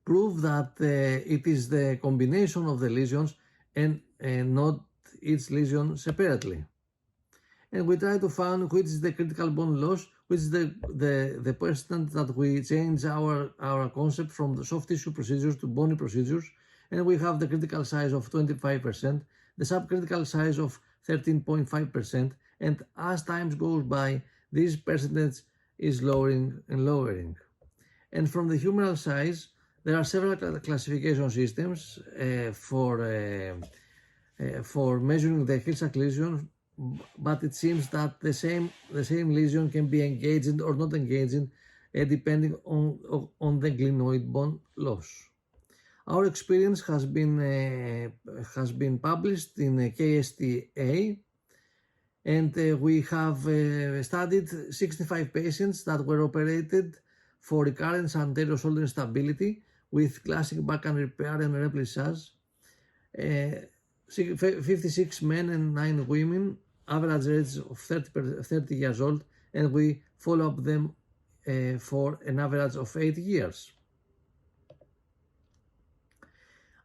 prove that it is the combination of the lesions and not each lesion separately. And we try to find which is the critical bone loss, which is the percent that we change our concept from the soft tissue procedures to bony procedures, and we have the critical size of 25%, the subcritical size of 13.5%, and as time goes by, this percentage is lowering and lowering. And from the humeral size, there are several classification systems for measuring the Hill-Sachs lesion, but it seems that the same lesion can be engaged or not engaged depending on the glenoid bone loss. Our experience has been published in KSTA, and we have studied 65 patients that were operated for recurrent anterior shoulder instability with classic Bankart repair and remplissage. 56 men and 9 women, average age of 30 years old, and we follow up them for an average of 8 years.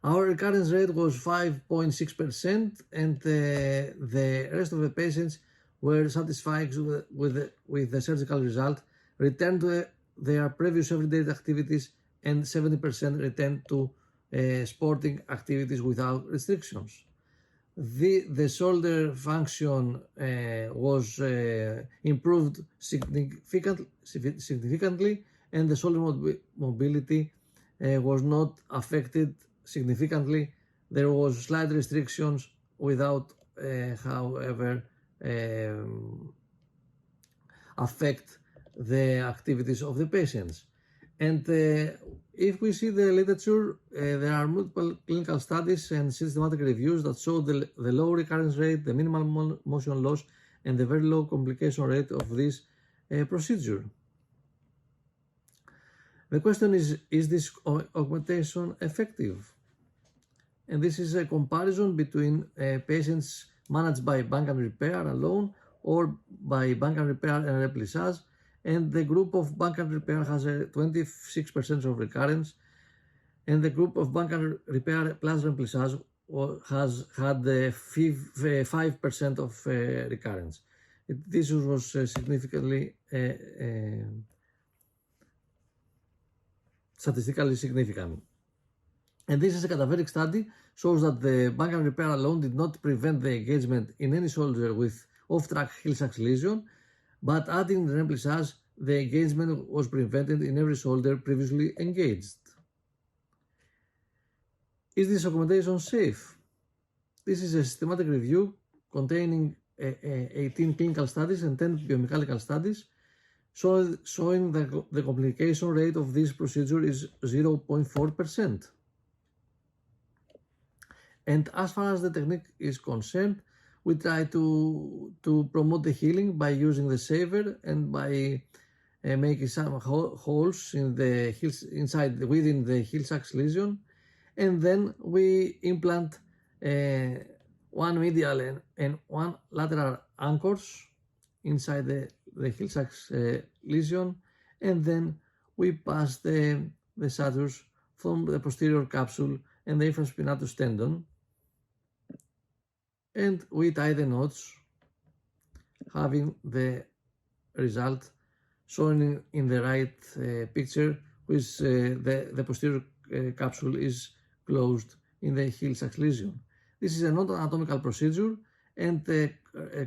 Our recurrence rate was 5.6%, and the rest of the patients were satisfied with the surgical result, returned to their previous everyday activities, and 70% returned to sporting activities without restrictions. The shoulder function was improved significantly, and the shoulder mobility was not affected significantly. There was slight restrictions without, however, affect the activities of the patients. And if we see the literature, there are multiple clinical studies and systematic reviews that show the low recurrence rate, the minimal motion loss, and the very low complication rate of this procedure. The question is this augmentation effective? And this is a comparison between patients managed by Bankart repair alone or by Bankart repair and remplissage, and the group of Bankart repair has a 26% of recurrence, and the group of Bankart repair plus remplissage has had 5% of recurrence. This was significantly statistically significant. And this is a cadaveric study, shows that the Bankart repair alone did not prevent the engagement in any shoulder with off-track Hill-Sachs lesion, but adding the remplissage, the engagement was prevented in every shoulder previously engaged. Is this augmentation safe? This is a systematic review containing 18 clinical studies and 10 biomechanical studies, showing the complication rate of this procedure is 0.4%. And as far as the technique is concerned, we try to promote the healing by using the saver and by making some holes in the within the Hill-Sachs lesion, and then we implant one medial and one lateral anchors inside the Hill-Sachs lesion, and then we pass the sutures from the posterior capsule and the infraspinatus tendon, and we tie the knots, having the result shown in the right picture, which the posterior capsule is closed in the Hill-Sachs lesion. This is a non-anatomical procedure, and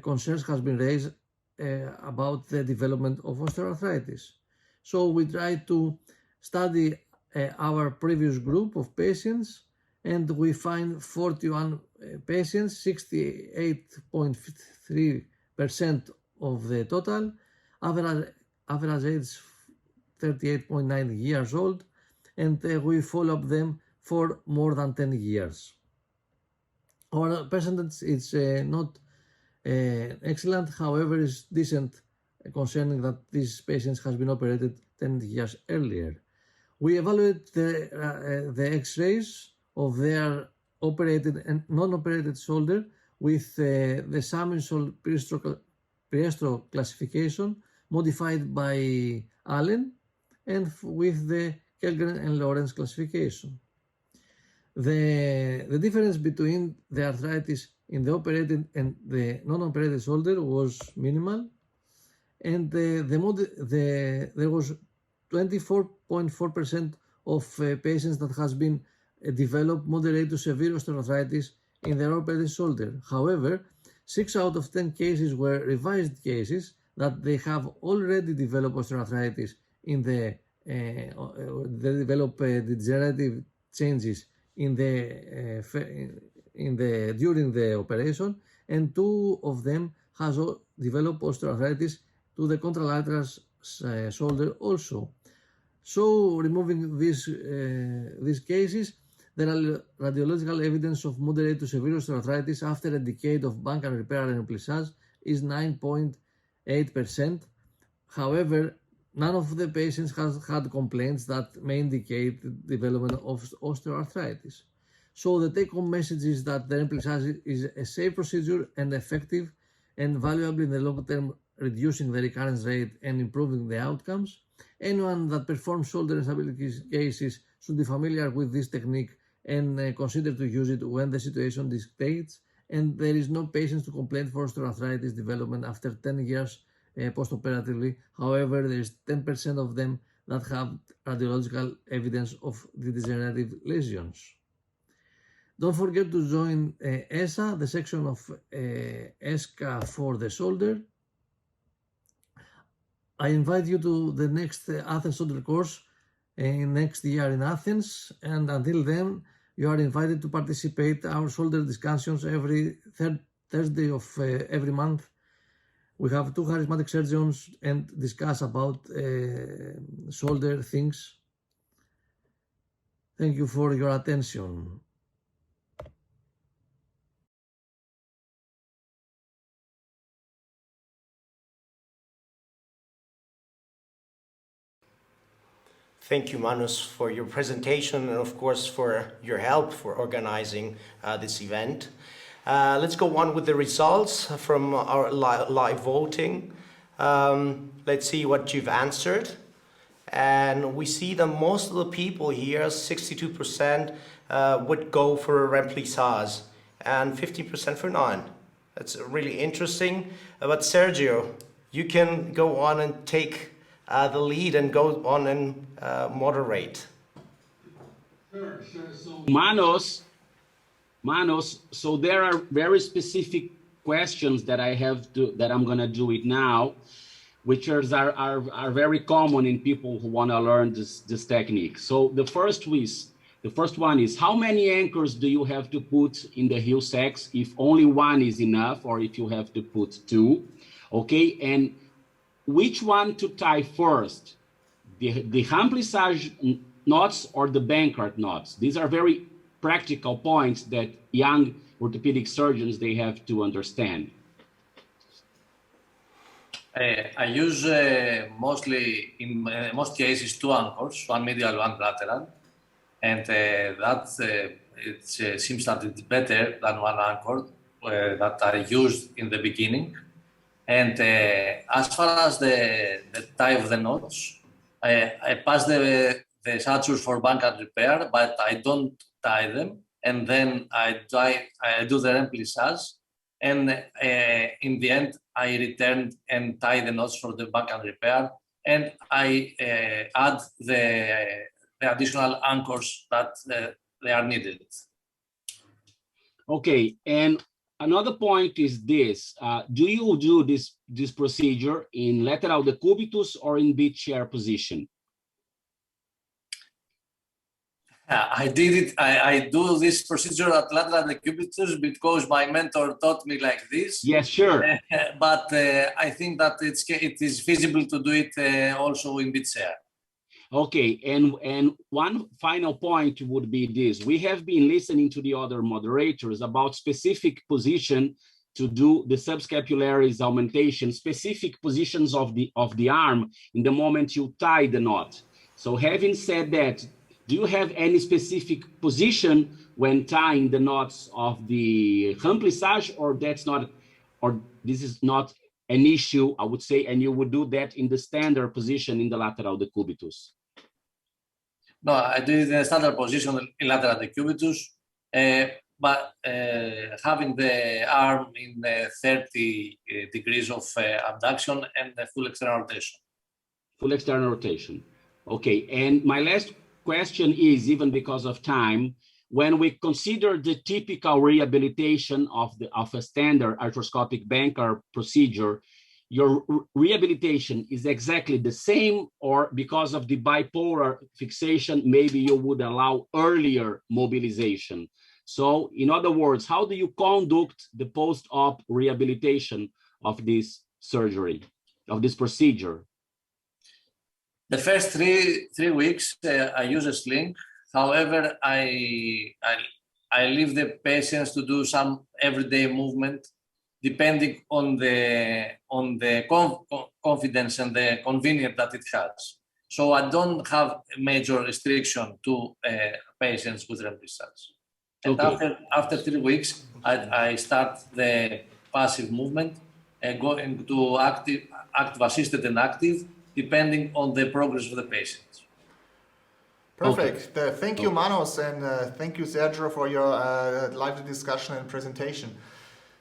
concerns has been raised about the development of osteoarthritis. So we tried to study our previous group of patients, and we find 41 patients, 68.3% of the total, average age 38.9 years old, and we follow up them for more than 10 years. Our percentage is not excellent, however, is decent, concerning that these patients has been operated 10 years earlier. We evaluate the X-rays of their operated and non-operated shoulder with the Samensol Priestro classification modified by Allen and with the Kellgren and Lawrence classification. The difference between the arthritis in the operated and the non-operated shoulder was minimal, and there was 24.4% of patients that has been developed moderate to severe osteoarthritis in their operated shoulder. However, 6 out of 10 cases were revised cases that they have already developed osteoarthritis in they develop degenerative changes in during the operation, and 2 of them has developed osteoarthritis to the contralateral shoulder also. So, removing these cases, there are radiological evidence of moderate to severe osteoarthritis after a decade of Bankart repair and remplissage is 9.8%. However, none of the patients has had complaints that may indicate the development of osteoarthritis. So the take-home message is that the remplissage is a safe procedure and effective and valuable in the long term, reducing the recurrence rate and improving the outcomes. Anyone that performs shoulder instability cases should be familiar with this technique and consider to use it when the situation dictates, and there is no patients to complain for osteoarthritis development after 10 years post-operatively. However, there is 10% of them that have radiological evidence of the degenerative lesions. Don't forget to join ESA, the section of ESCA for the shoulder. I invite you to the next Athens shoulder course next year in Athens, and until then, you are invited to participate in our shoulder discussions every third Thursday of every month. We have 2 charismatic surgeons and discuss about shoulder things. Thank you for your attention. Thank you, Manus, for your presentation and, of course, for your help for organizing this event. Let's go on with the results from our live voting. Let's see what you've answered. And we see that most of the people here, 62%, would go for remplissage and 50% for none. That's really interesting. But Sergio, you can go on and take the lead and go on and moderate. Sure. So Manos, so there are very specific questions that I'm gonna do it now, which are very common in people who wanna learn this technique. So the first one is, how many anchors do you have to put in the Hill-Sachs if only 1 is enough, or if you have to put 2, okay? And which one to tie first, the remplissage knots or the Bankart knots? These are very practical points that young orthopedic surgeons, they have to understand. I use mostly, in most cases, 2 anchors, 1 medial, 1 lateral, and it seems that it's better than 1 anchor that I used in the beginning. And as far as the tie of the knots, I pass the sutures for Bankart repair, but I don't tie them, and then I do the remplissage, and in the end I returned and tie the knots for the Bankart repair, and I add the additional anchors that they are needed. Okay, and another point is this: do you do this procedure in lateral decubitus or in beach chair position? I did it. I do this procedure at lateral decubitus because my mentor taught me like this. Yes, sure. But I think that it is feasible to do it also in beach chair. Okay, and one final point would be this: we have been listening to the other moderators about specific position to do the subscapularis augmentation, specific positions of the arm in the moment you tie the knot. So having said that, do you have any specific position when tying the knots of the remplissage, or that's not, or this is not an issue, I would say, and you would do that in the standard position in the lateral decubitus? No, I do it in a standard position in lateral decubitus, but having the arm in 30 degrees of abduction and the full external rotation. Full external rotation. Okay, and my last question is, even because of time, when we consider the typical rehabilitation of a standard arthroscopic Bankart procedure, your rehabilitation is exactly the same, or because of the bipolar fixation, maybe you would allow earlier mobilization? So in other words, how do you conduct the post-op rehabilitation of this surgery, of this procedure? The first three weeks, I use a sling. However, I leave the patients to do some everyday movement, depending on the confidence and the convenience that it has. So I don't have a major restriction to patients with remplissage. And okay. after 3 weeks, I start the passive movement and go into active assisted and active, depending on the progress of the patient. Perfect. Okay. Thank you, Manos, and thank you, Sergio, for your lively discussion and presentation.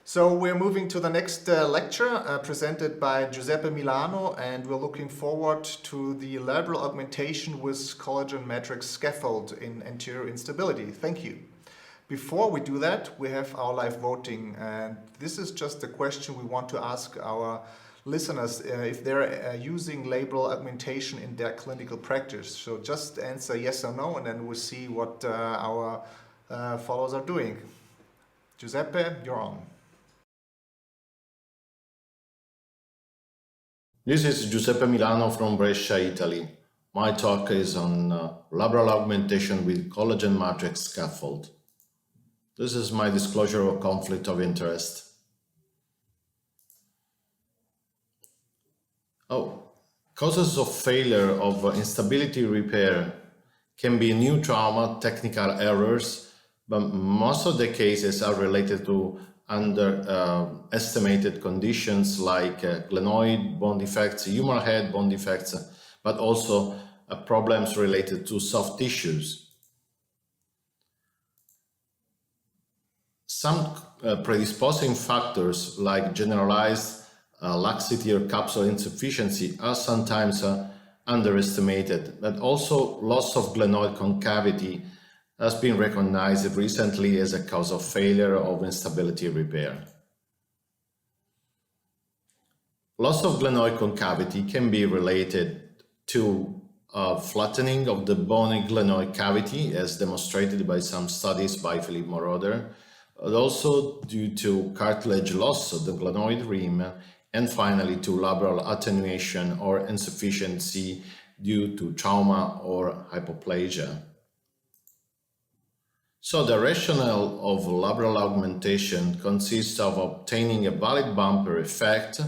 So we're moving to the next lecture presented by Giuseppe Milano, and we're looking forward to the lateral augmentation with collagen matrix scaffold in anterior instability. Thank you. Before we do that, we have our live voting, and this is just a question we want to ask our listeners if they're using labral augmentation in their clinical practice. So just answer yes or no, and then we'll see what our followers are doing. Giuseppe, you're on. This is Giuseppe Milano from Brescia, Italy. My talk is on labral augmentation with collagen matrix scaffold. This is my disclosure of conflict of interest. Causes of failure of instability repair can be new trauma, technical errors, but most of the cases are related to underestimated conditions like glenoid bone defects, humeral head bone defects, but also problems related to soft tissues. Some predisposing factors like generalized laxity or capsule insufficiency are sometimes underestimated, but also loss of glenoid concavity has been recognized recently as a cause of failure of instability repair. Loss of glenoid concavity can be related to flattening of the bony glenoid cavity, as demonstrated by some studies by Philippe but also due to cartilage loss of the glenoid rim, and finally to labral attenuation or insufficiency due to trauma or hypoplasia. So the rationale of labral augmentation consists of obtaining a valid bumper effect,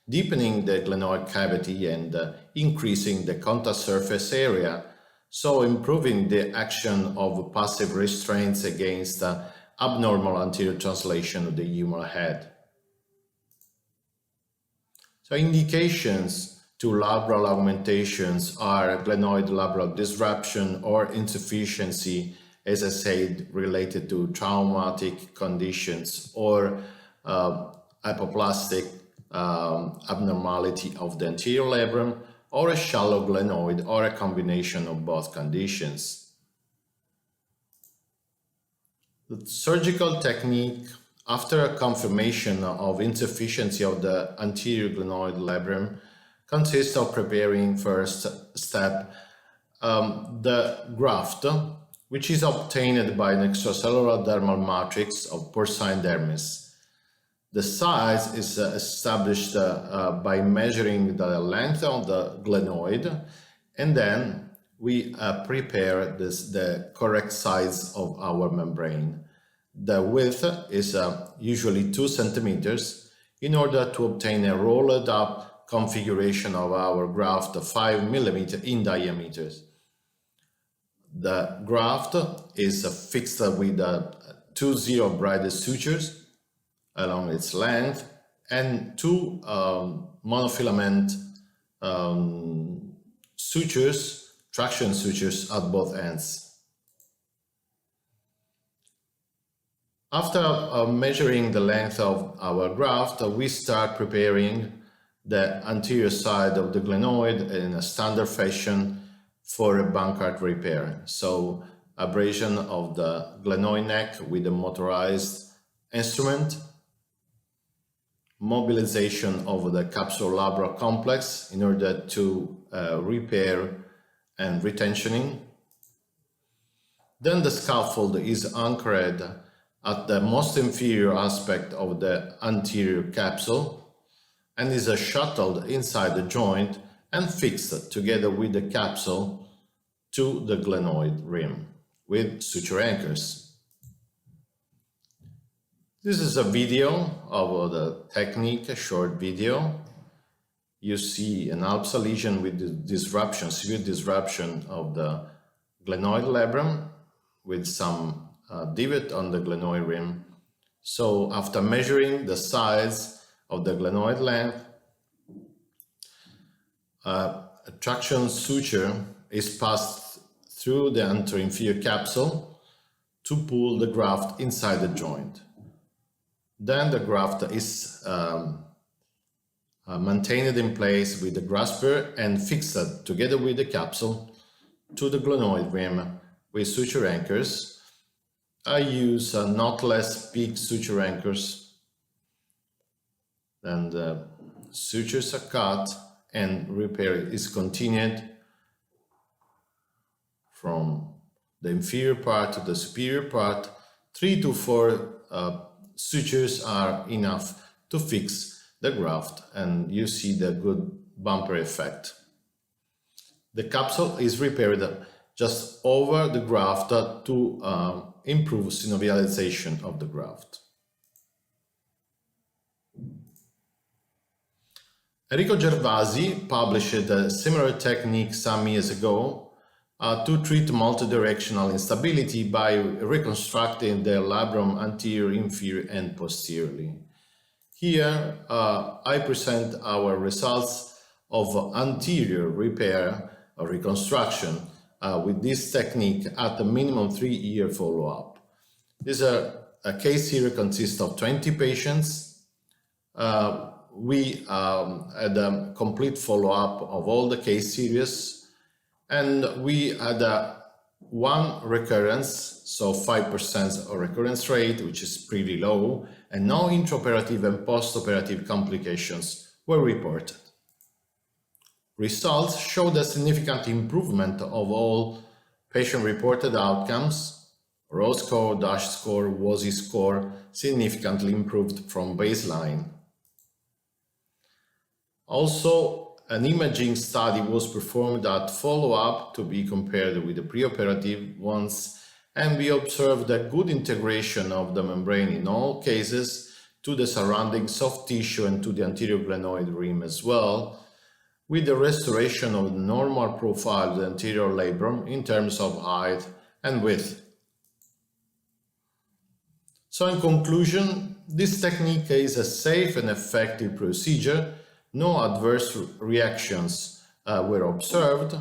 deepening the glenoid cavity and increasing the contact surface area, so improving the action of passive restraints against abnormal anterior translation of the humeral head. So indications to labral augmentations are glenoid labral disruption or insufficiency, as I said, related to traumatic conditions or hypoplastic abnormality of the anterior labrum, or a shallow glenoid, or a combination of both conditions. The surgical technique, after a confirmation of insufficiency of the anterior glenoid labrum, consists of preparing first step the graft, which is obtained by an extracellular dermal matrix of porcine dermis. The size is established by measuring the length of the glenoid, and then we prepare the correct size of our membrane. The width is usually 2 centimeters in order to obtain a rolled up configuration of our graft of 5 millimeters in diameter. The graft is fixed with 2 zero-braided sutures along its length and 2 monofilament sutures, traction sutures at both ends. After measuring the length of our graft, we start preparing the anterior side of the glenoid in a standard fashion for a Bankart repair. So abrasion of the glenoid neck with a motorized instrument, mobilization of the capsule labral complex in order to repair and retensioning. Then the scaffold is anchored at the most inferior aspect of the anterior capsule and is shuttled inside the joint and fixed together with the capsule to the glenoid rim with suture anchors. This is a video of the technique, a short video. You see an ALPSA lesion with the disruption, severe disruption of the glenoid labrum with some divot on the glenoid rim. So after measuring the size of the glenoid length, a traction suture is passed through the anterior capsule to pull the graft inside the joint. Then the graft is maintained in place with the grasper and fixed together with the capsule to the glenoid rim with suture anchors. I use knotless peak suture anchors. Then the sutures are cut and repair is continued from the inferior part to the superior part. 3 to 4 sutures are enough to fix the graft, and you see the good bumper effect. The capsule is repaired just over the graft to improve synovialization of the graft. Enrico Gervasi published a similar technique some years ago to treat multidirectional instability by reconstructing the labrum anterior, inferior, and posteriorly. Here, I present our results of anterior repair or reconstruction with this technique at a minimum 3-year follow-up. This a case here consists of 20 patients. We had a complete follow-up of all the case series, and we had one recurrence, so 5% recurrence rate, which is pretty low, and no intraoperative and postoperative complications were reported. Results showed a significant improvement of all patient-reported outcomes. RO score, DASH score, WOSI score significantly improved from baseline. Also, an imaging study was performed at follow-up to be compared with the preoperative ones, and we observed a good integration of the membrane in all cases to the surrounding soft tissue and to the anterior glenoid rim as well, with the restoration of the normal profile of the anterior labrum in terms of height and width. So in conclusion, this technique is a safe and effective procedure. No adverse reactions were observed,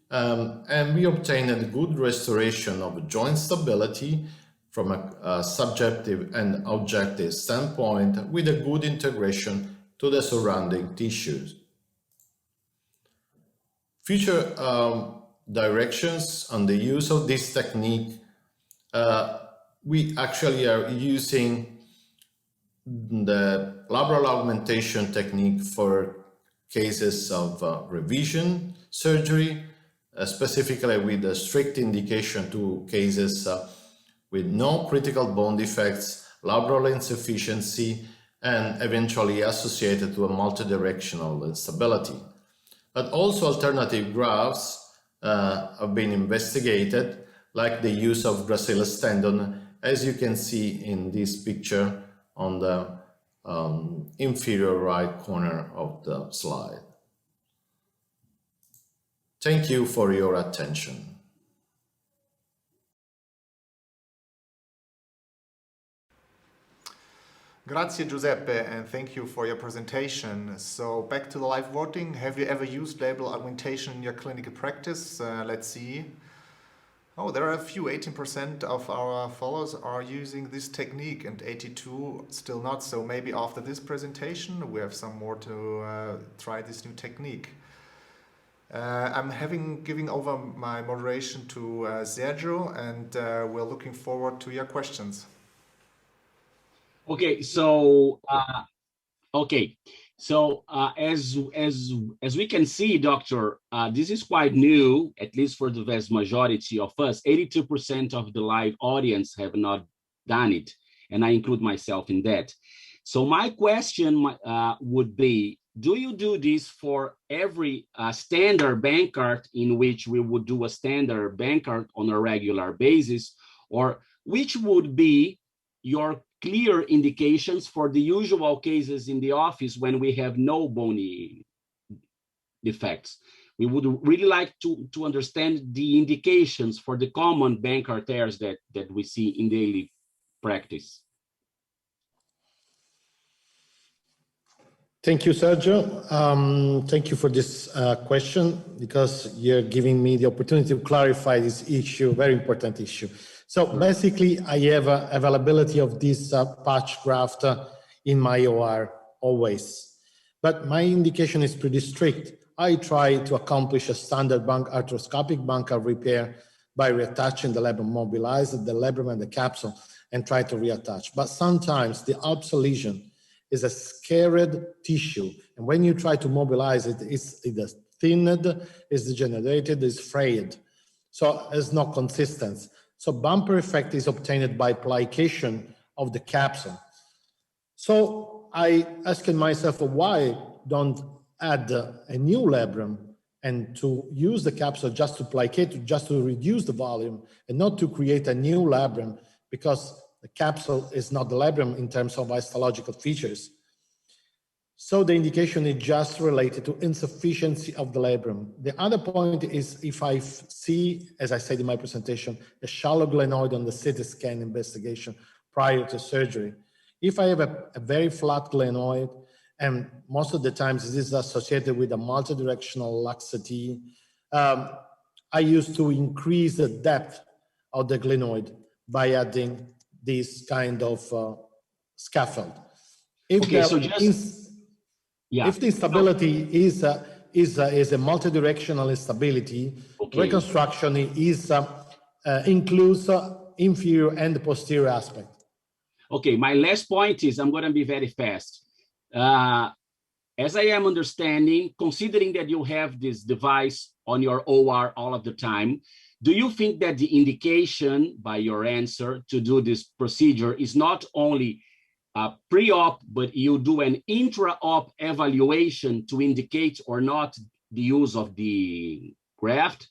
and we obtained a good restoration of joint stability from a subjective and objective standpoint with a good integration to the surrounding tissues. Future directions on the use of this technique, we actually are using the labral augmentation technique for cases of revision surgery, specifically with a strict indication to cases with no critical bone defects, labral insufficiency, and eventually associated to a multidirectional instability. But also alternative grafts have been investigated, like the use of gracilis tendon, as you can see in this picture on the inferior right corner of the slide. Thank you for your attention. Grazie Giuseppe, and thank you for your presentation. So back to the live voting. Have you ever used labral augmentation in your clinical practice? Let's see. Oh, there are a few, 18% of our followers are using this technique and 82 still not. So maybe after this presentation, we have some more to try this new technique. I'm giving over my moderation to Sergio, and we're looking forward to your questions. Okay, so as we can see, Doctor, this is quite new, at least for the vast majority of us. 82% of the live audience have not done it, and I include myself in that. So my question would be, do you do this for every standard Bankart in which we would do a standard Bankart on a regular basis, or which would be your clear indications for the usual cases in the office when we have no bony defects? We would really like to understand the indications for the common Bankart tears that we see in daily practice. Thank you, Sergio. Thank you for this question, because you're giving me the opportunity to clarify this issue, very important issue. So basically, I have availability of this patch graft in my OR always, but my indication is pretty strict. I try to accomplish a standard arthroscopic Bankart repair by reattaching the labrum, mobilize the labrum and the capsule, and try to reattach. But sometimes the Alps lesion is a scarred tissue, and when you try to mobilize it, it's either thinned, it's degenerated, it's frayed, so it's not consistent. So bumper effect is obtained by plication of the capsule. So I asked myself, why don't add a new labrum and to use the capsule just to plicate, just to reduce the volume, and not to create a new labrum, because the capsule is not the labrum in terms of histological features. So the indication is just related to insufficiency of the labrum. The other point is, if I see, as I said in my presentation, a shallow glenoid on the CT scan investigation prior to surgery, if I have a very flat glenoid, and most of the times this is associated with a multidirectional laxity, I used to increase the depth of the glenoid by adding this kind of scaffold. If if the instability is a multidirectional instability, reconstruction is includes inferior and posterior aspect. Okay, my last point is, I'm going to be very fast. As I am understanding, considering that you have this device on your OR all of the time, do you think that the indication by your answer to do this procedure is not only pre-op, but you do an intra-op evaluation to indicate or not the use of the graft?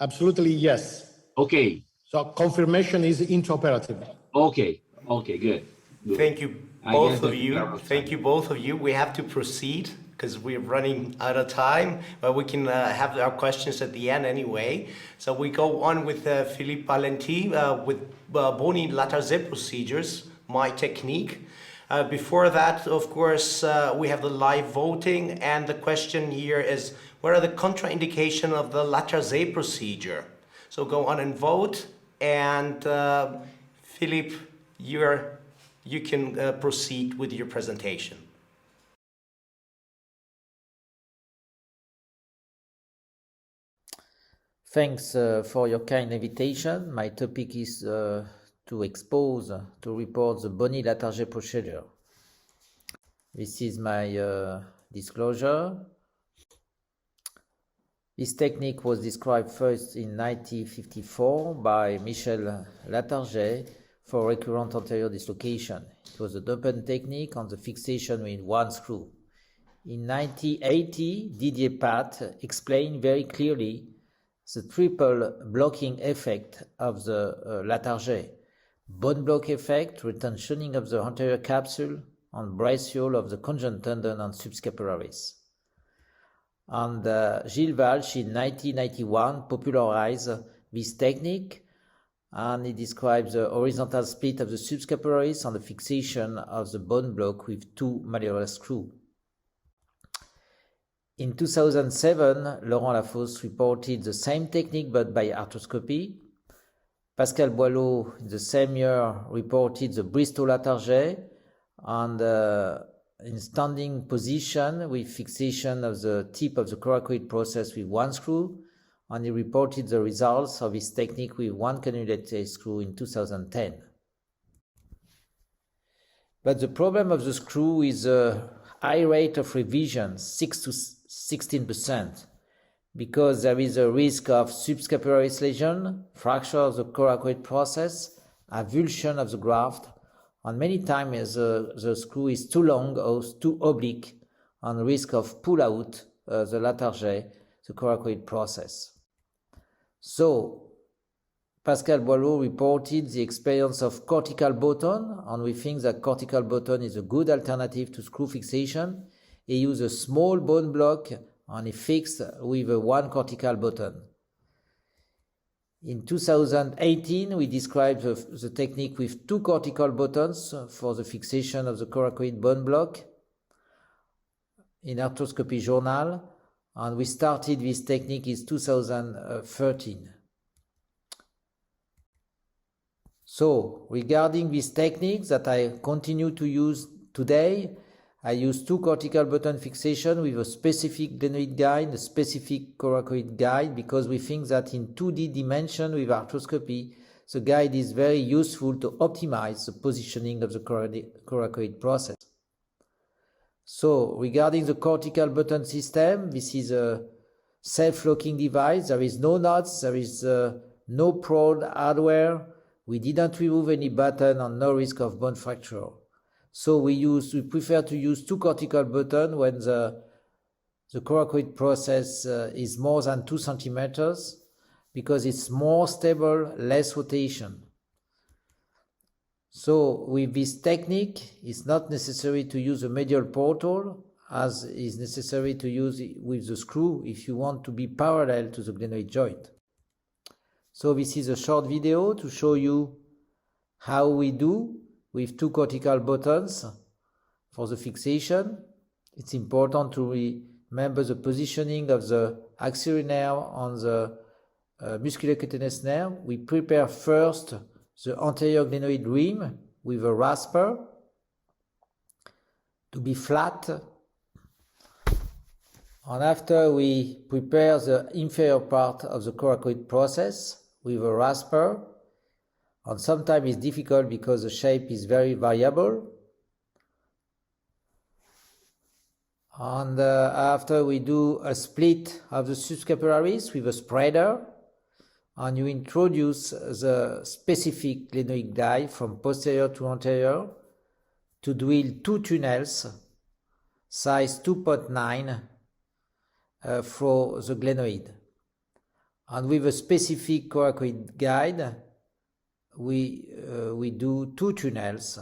Absolutely, yes. Okay. So confirmation is intraoperative. Okay, okay, good. Thank you, both of you. Thank you, both of you. We have to proceed because we're running out of time, but we can have our questions at the end anyway. So we go on with Philippe Valenti with Bony LATARJET procedures, my technique. Before that, of course, we have the live voting, and the question here is, what are the contraindication of the LATARJET procedure? So go on and vote, and Philippe, you can proceed with your presentation. Thanks for your kind invitation. My topic is to expose, to report the Bony LATARJET procedure. This is my disclosure. This technique was described first in 1954 by Michel LATARJET for recurrent anterior dislocation. It was a open technique on the fixation with one screw. In 1980, Didier Pat explained very clearly the triple blocking effect of the LATARJET: bone block effect, retensioning of the anterior capsule, and brachial of the conjoint tendon and subscapularis. And Gilles Walch in 1991 popularized this technique, and he describes the horizontal split of the subscapularis and the fixation of the bone block with two malleolus screws. In 2007, Laurent Lafosse reported the same technique but by arthroscopy. Pascal Boileau in the same year reported the Bristol LATARJET and in standing position with fixation of the tip of the coracoid process with one screw, and he reported the results of his technique with one cannulated screw in 2010. But the problem of the screw is a high rate of revision, 6 to 16%, because there is a risk of subscapularis lesion, fracture of the coracoid process, avulsion of the graft, and many times the screw is too long or too oblique, and risk of pull out the LATARJET, the coracoid process. So Pascal Boileau reported the experience of cortical button, and we think that cortical button is a good alternative to screw fixation. He used a small bone block and he fixed with a one cortical button. In 2018, we described the technique with two cortical buttons for the fixation of the coracoid bone block in Arthroscopy Journal, and we started this technique in 2013. So, regarding this technique that I continue to use today, I use two cortical button fixation with a specific glenoid guide, a specific coracoid guide, because we think that in 2D dimension with arthroscopy, the guide is very useful to optimize the positioning of the coracoid process. So, regarding the cortical button system, this is a self-locking device. There is no nuts, there is no prod hardware. We didn't remove any button and no risk of bone fracture. So we prefer to use two cortical buttons when the coracoid process is more than 2 centimeters, because it's more stable, less rotation. So with this technique, it's not necessary to use a medial portal, as is necessary to use it with the screw if you want to be parallel to the glenoid joint. So this is a short video to show you how we do with two cortical buttons for the fixation. It's important to remember the positioning of the axillary nerve on the musculocutaneous nerve. We prepare first the anterior glenoid rim with a rasper to be flat, and after we prepare the inferior part of the coracoid process with a rasper. And sometimes it's difficult because the shape is very variable. And after we do a split of the subscapularis with a spreader, and you introduce the specific glenoid guide from posterior to anterior to drill two tunnels, size 2.9 for the glenoid. And with a specific coracoid guide, we do two tunnels,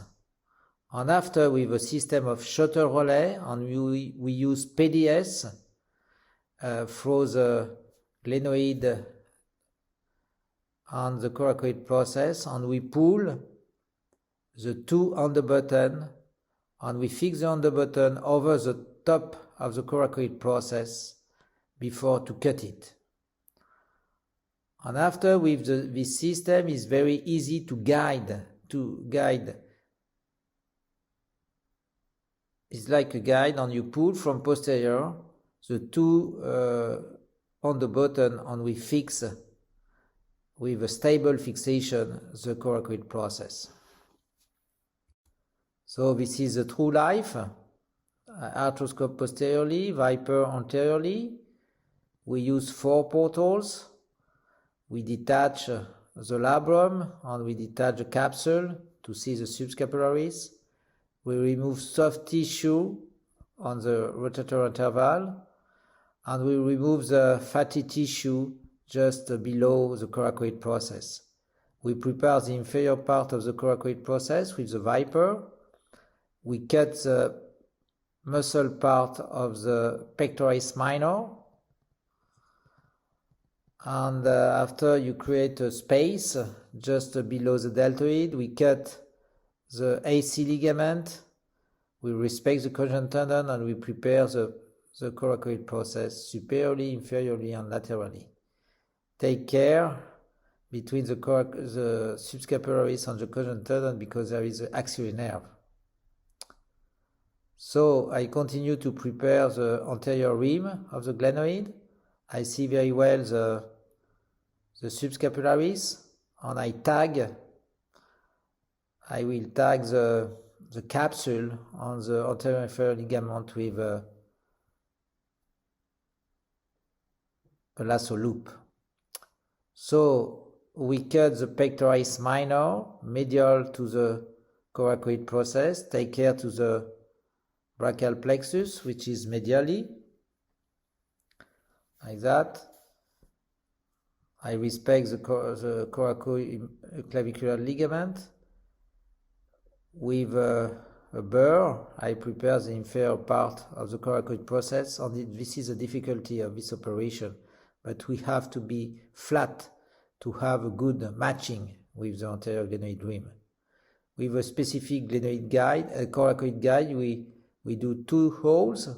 and after with a system of shutter relay, and we use PDS for the glenoid and the coracoid process, and we pull the two underbutton, and we fix the underbutton over the top of the coracoid process before to cut it. And after with this system is very easy to guide. It's like a guide, and you pull from posterior the two on the button and we fix with a stable fixation the coracoid process. So this is a true life. Arthroscope posteriorly, Viper anteriorly. We use 4 portals. We detach the labrum and we detach the capsule to see the subscapularis. We remove soft tissue on the rotator interval and we remove the fatty tissue just below the coracoid process. We prepare the inferior part of the coracoid process with the Viper. We cut the muscle part of the pectoralis minor, and after you create a space just below the deltoid, we cut the AC ligament, we respect the collagen tendon, and we prepare the coracoid process superiorly, inferiorly, and laterally. Take care between the subscapularis and the collagen tendon because there is an axillary nerve. So I continue to prepare the anterior rim of the glenoid. I see very well the subscapularis, and I will tag the capsule on the anterior inferior ligament with a lasso loop. So we cut the pectoralis minor medial to the coracoid process. Take care to the brachial plexus, which is medially, like that. I respect the coracoid-clavicular ligament. With a burr, I prepare the inferior part of the coracoid process, and this is the difficulty of this operation. But we have to be flat to have a good matching with the anterior glenoid rim. With a specific glenoid guide, a coracoid guide, we do 2 holes,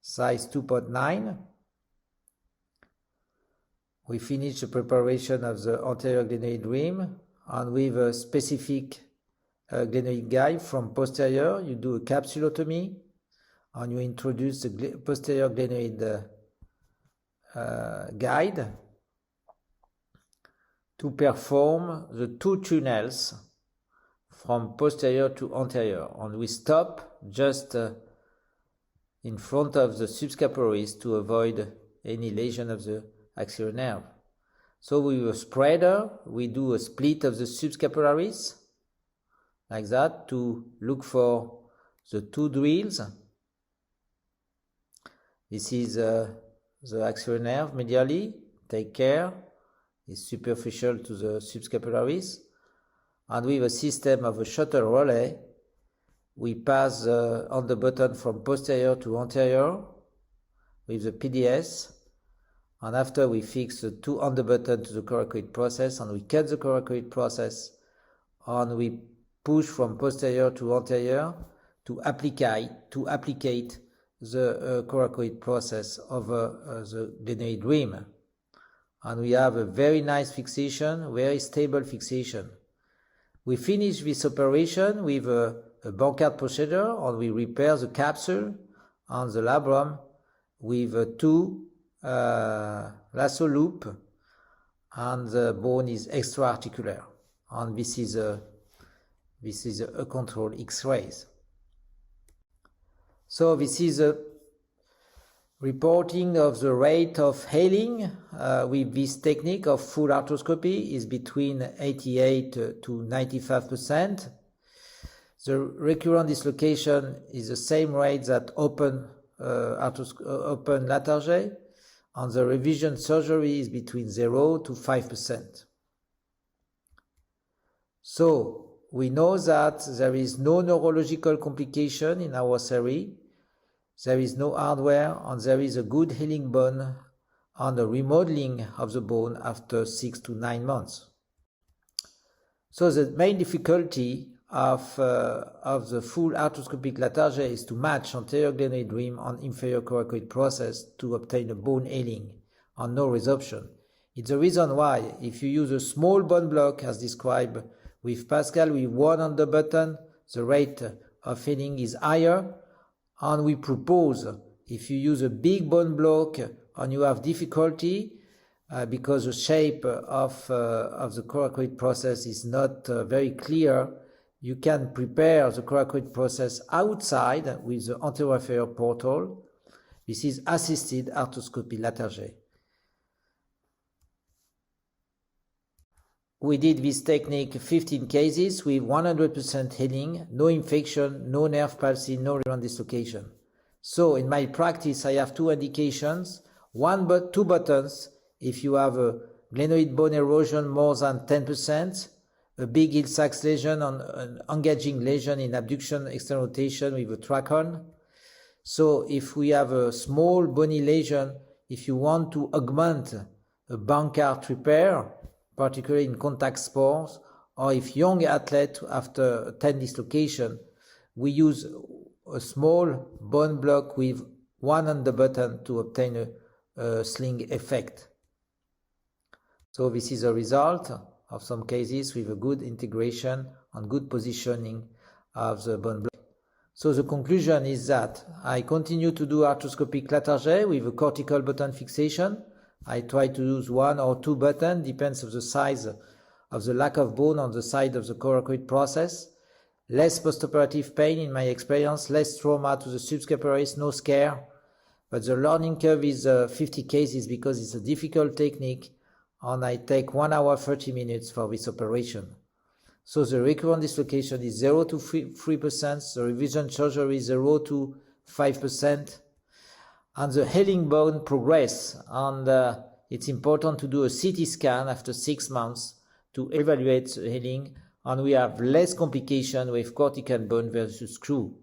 size 2.9. We finish the preparation of the anterior glenoid rim, and with a specific glenoid guide from posterior, you do a capsulotomy, and you introduce the posterior glenoid guide to perform the 2 tunnels from posterior to anterior, and we stop just in front of the subscapularis to avoid any lesion of the axillary nerve. So with a spreader, we do a split of the subscapularis, like that, to look for the 2 drills. This is the axillary nerve medially. Take care, it's superficial to the subscapularis. And with a system of a shuttle relay, we pass on the button from posterior to anterior with the PDS, and after we fix the 2 on the button to the coracoid process, and we cut the coracoid process, and we push from posterior to anterior to applicate the coracoid process over the glenoid rim. And we have a very nice fixation, very stable fixation. We finish this operation with a Bankart procedure, and we repair the capsule and the labrum with 2 lasso loop, and the bone is extra-articular. And this is a control X-rays. So this is a reporting of the rate of healing with this technique of full arthroscopy is between 88 to 95%. The recurrent dislocation is the same rate that open LATARJET, and the revision surgery is between 0 to 5%. So we know that there is no neurological complication in our series. There is no hardware, and there is a good healing bone and a remodeling of the bone after 6 to 9 months. So the main difficulty of the full arthroscopic LATARJET is to match anterior glenoid rim and inferior coracoid process to obtain a bone healing and no resorption. It's the reason why, if you use a small bone block as described with Pascal with 1 on the button, the rate of healing is higher. And we propose, If you use a big bone block and you have difficulty because the shape of the coracoid process is not very clear, you can prepare the coracoid process outside with the anterior portal. This is assisted arthroscopy LATARJET. We did this technique 15 cases with 100% healing, no infection, no nerve palsy, no recurrent dislocation. So in my practice, I have two indications, two buttons if you have a glenoid bone erosion more than 10%, a big Hill-Sachs lesion, an engaging lesion in abduction external rotation with a trachon. So if we have a small bony lesion, if you want to augment a Bankart repair, particularly in contact sports, or if young athlete after 10 dislocation, we use a small bone block with one on the button to obtain a sling effect. So this is a result of some cases with a good integration and good positioning of the bone block. So the conclusion is that I continue to do arthroscopic LATARJET with a cortical button fixation. I try to use one or two buttons, depends on the size of the lack of bone on the side of the coracoid process. Less postoperative pain in my experience, less trauma to the subscapularis, no scare. But the learning curve is 50 cases because it's a difficult technique and I take 1 hour 30 minutes for this operation. So the recurrent dislocation is 0 to 3%, the revision surgery is 0 to 5%. And the healing bone progress, and it's important to do a CT scan after 6 months to evaluate the healing, and we have less complication with cortical bone versus screw.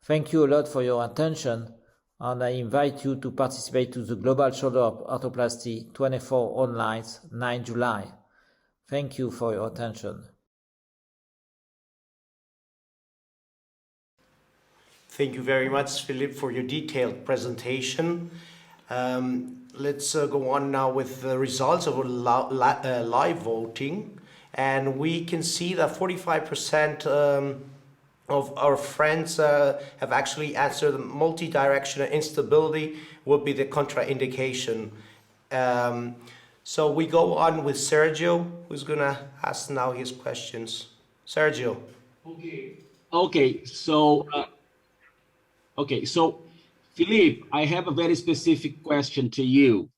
Thank you a lot for your attention, and I invite you to participate to the Global Shoulder Arthroplasty 24 online 9 July. Thank you for your attention. Thank you very much, Philippe, for your detailed presentation. Let's go on now with the results of live voting. And we can see that 45% of our friends have actually answered multi-directional instability would be the contraindication. So we go on with Sergio, who's going to ask now his questions. Sergio. So Philippe, I have a very specific question to you.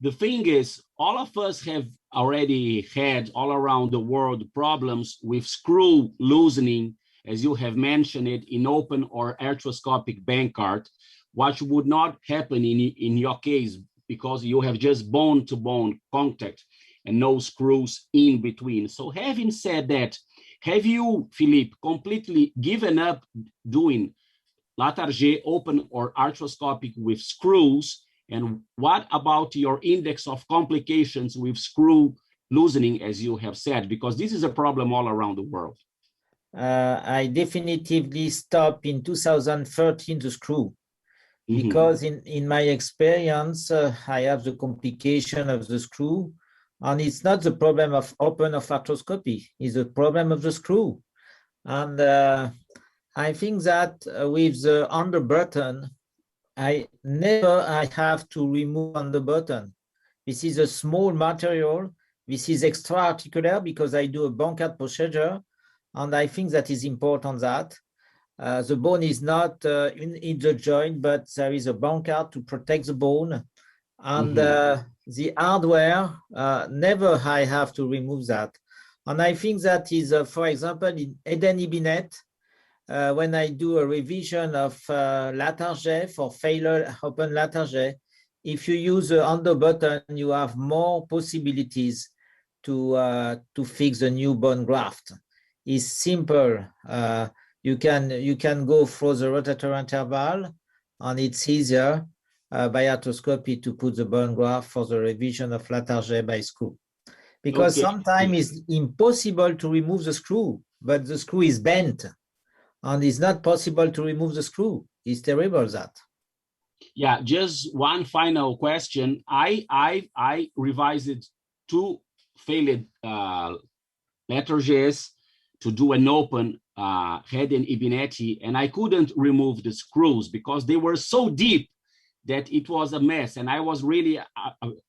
The thing is, all of us have already had all around the world problems with screw loosening, as you have mentioned it, in open or arthroscopic Bankart, which would not happen in your case because you have just bone-to-bone contact and no screws in between. So having said that, have you, Philippe, completely given up doing LATARJET open or arthroscopic with screws? And what about your index of complications with screw loosening, as you have said? Because this is a problem all around the world. I definitively stopped in 2013 the screw. Because in my experience, I have the complication of the screw, and it's not the problem of open of arthroscopy, it's the problem of the screw. And I think that with the under button, I have to remove under button. This is a small material. This is extra-articular because I do a Bankart procedure, and I think that is important that the bone is not in the joint, but there is a Bankart to protect the bone. And the hardware, never I have to remove that. And I think that is, for example, in Eden Ibinet, when I do a revision of LATARJET for failure open LATARJET, if you use the under button, you have more possibilities to fix the new bone graft. It's simple. You can go through the rotator interval, and it's easier by arthroscopy to put the bone graft for the revision of LATARJET by screw. Because sometimes it's impossible to remove the screw, but the screw is bent, and it's not possible to remove the screw. It's terrible that. Yeah, just one final question. I revised 2 failed LATARJETs to do an open head and Ibinetti, and I couldn't remove the screws because they were so deep that it was a mess, and I was really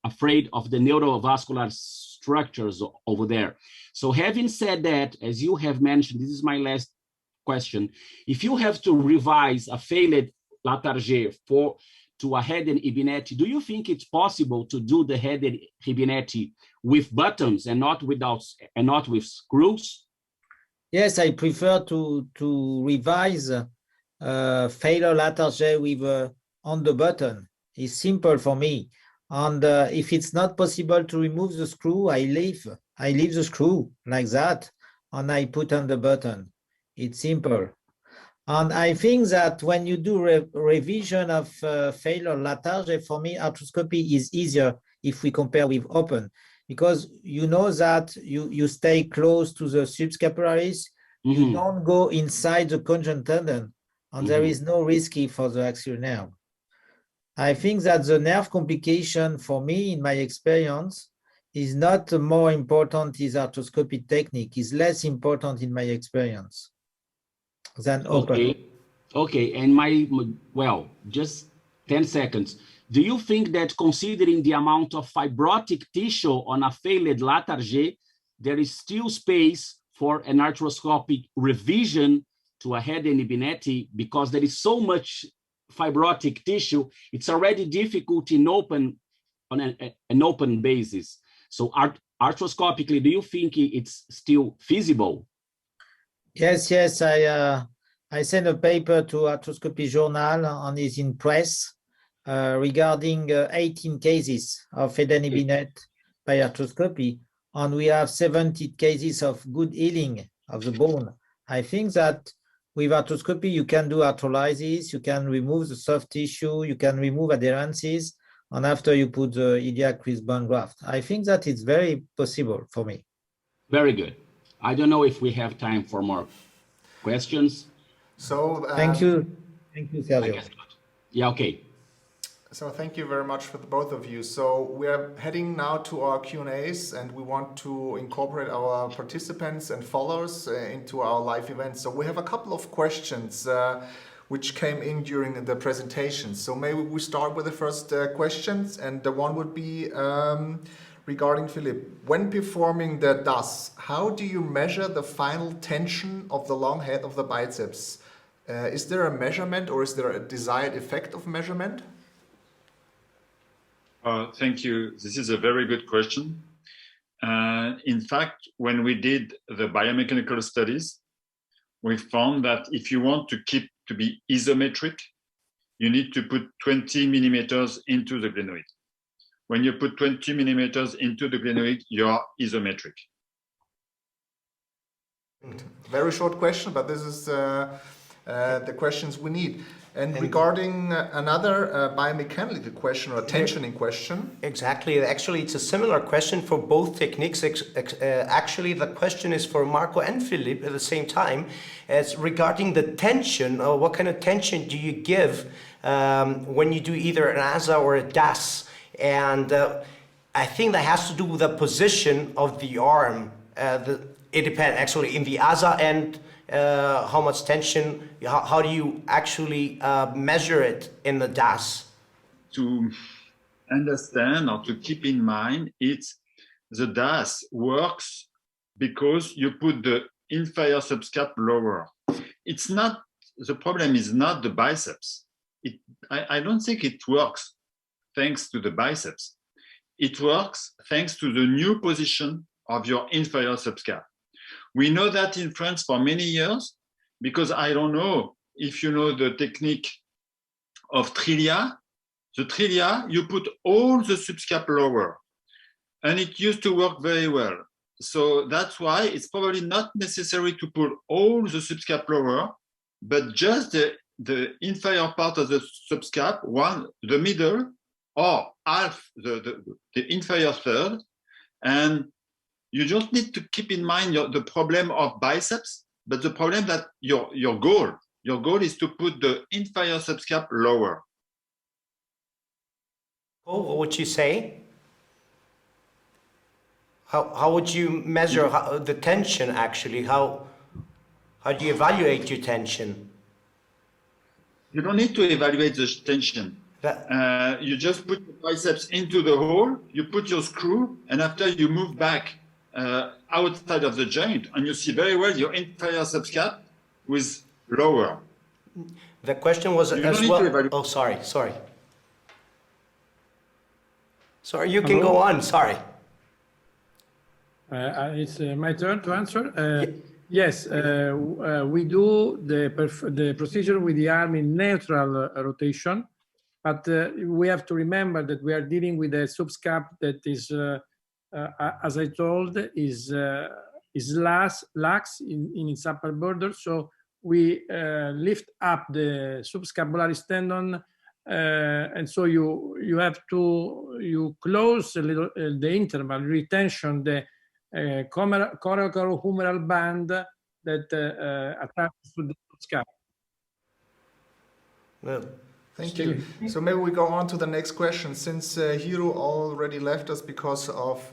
afraid of the neurovascular structures over there. So having said that, as you have mentioned, this is my last question. If you have to revise a failed LATARJET to a head-end Hibineti, do you think it's possible to do the head-end Hibineti with buttons and not with screws? Yes, I prefer to revise failure LATARJET with on the button. It's simple for me. And if it's not possible to remove the screw, I leave the screw like that, and I put on the button. It's simple. And I think that when you do revision of failure LATARJET, for me, arthroscopy is easier if we compare with open, because you know that you stay close to the subscapularis, you don't go inside the conjoint tendon, and there is no risky for the axial nerve. I think that the nerve complication for me, in my experience, is not more important is arthroscopy technique, is less important in my experience than open. Okay, and well, just 10 seconds. Do you think that considering the amount of fibrotic tissue on a failed LATARJET, there is still space for an arthroscopic revision to a head-end Hibineti, because there is so much fibrotic tissue, it's already difficult in open on an open basis. So arthroscopically, do you think it's still feasible? Yes, I sent a paper to Arthroscopy Journal and is in press regarding 18 cases of head-end Hibineti by arthroscopy, and we have 70 cases of good healing of the bone. I think that with arthroscopy, you can do arthrolysis, you can remove the soft tissue, you can remove adherences, and after you put the iliac with bone graft. I think that it's very possible for me. Very good. I don't know if we have time for more questions. So thank you, Sergio. Yeah, okay. So thank you very much for both of you. So we're heading now to our Q&As, and we want to incorporate our participants and followers into our live event. So we have a couple of questions which came in during the presentation. So maybe we start with the first questions, and the one would be regarding Philippe. When performing the DAS, how do you measure the final tension of the long head of the biceps? Is there a measurement, or is there a desired effect of measurement? Thank you. This is a very good question. In fact, when we did the biomechanical studies, we found that if you want to be isometric, you need to put 20 millimeters into the glenoid. When you put 20 millimeters into the glenoid, you are isometric. Very short question, but this is the questions we need. And regarding another biomechanical question or tensioning question. Exactly. Actually, it's a similar question for both techniques. Actually, the question is for Marco and Philippe at the same time. It's regarding the tension. What kind of tension do you give when you do either an ASA or a DAS? And I think that has to do with the position of the arm. It depends actually in the ASA end. How much tension, how do you actually measure it in the DAS? To understand or to keep in mind, the DAS works because you put the inferior subscap lower. It's not, the problem is not the biceps. I don't think it works thanks to the biceps. It works thanks to the new position of your inferior subscap. We know that in France for many years, because I don't know if you know the technique of trillia. The trillia, you put all the subscap lower, and it used to work very well. So that's why it's probably not necessary to put all the subscap lower, but just the inferior part of the subscap, the middle, or half the inferior third, and you don't need to keep in mind the problem of biceps, but the problem that your goal is to put the inferior subscap lower. Oh, what would you say? How would you measure the tension actually? How do you evaluate your tension? You don't need to evaluate the tension. You just put the biceps into the hole, you put your screw, and after you move back outside of the joint, and you see very well your inferior subscap with lower. The question was as well. Oh, sorry. Sorry, you can go on. Sorry. It's my turn to answer. Yes, we do the procedure with the arm in neutral rotation, but we have to remember that we are dealing with a subscap that is, as I told, is lax in its upper border. So we lift up the subscapularis tendon, and so you have to close a little the interval, retention, the coracohumeral band that attaches to the scap. Well, thank you. So maybe we go on to the next question. Since Hiro already left us because of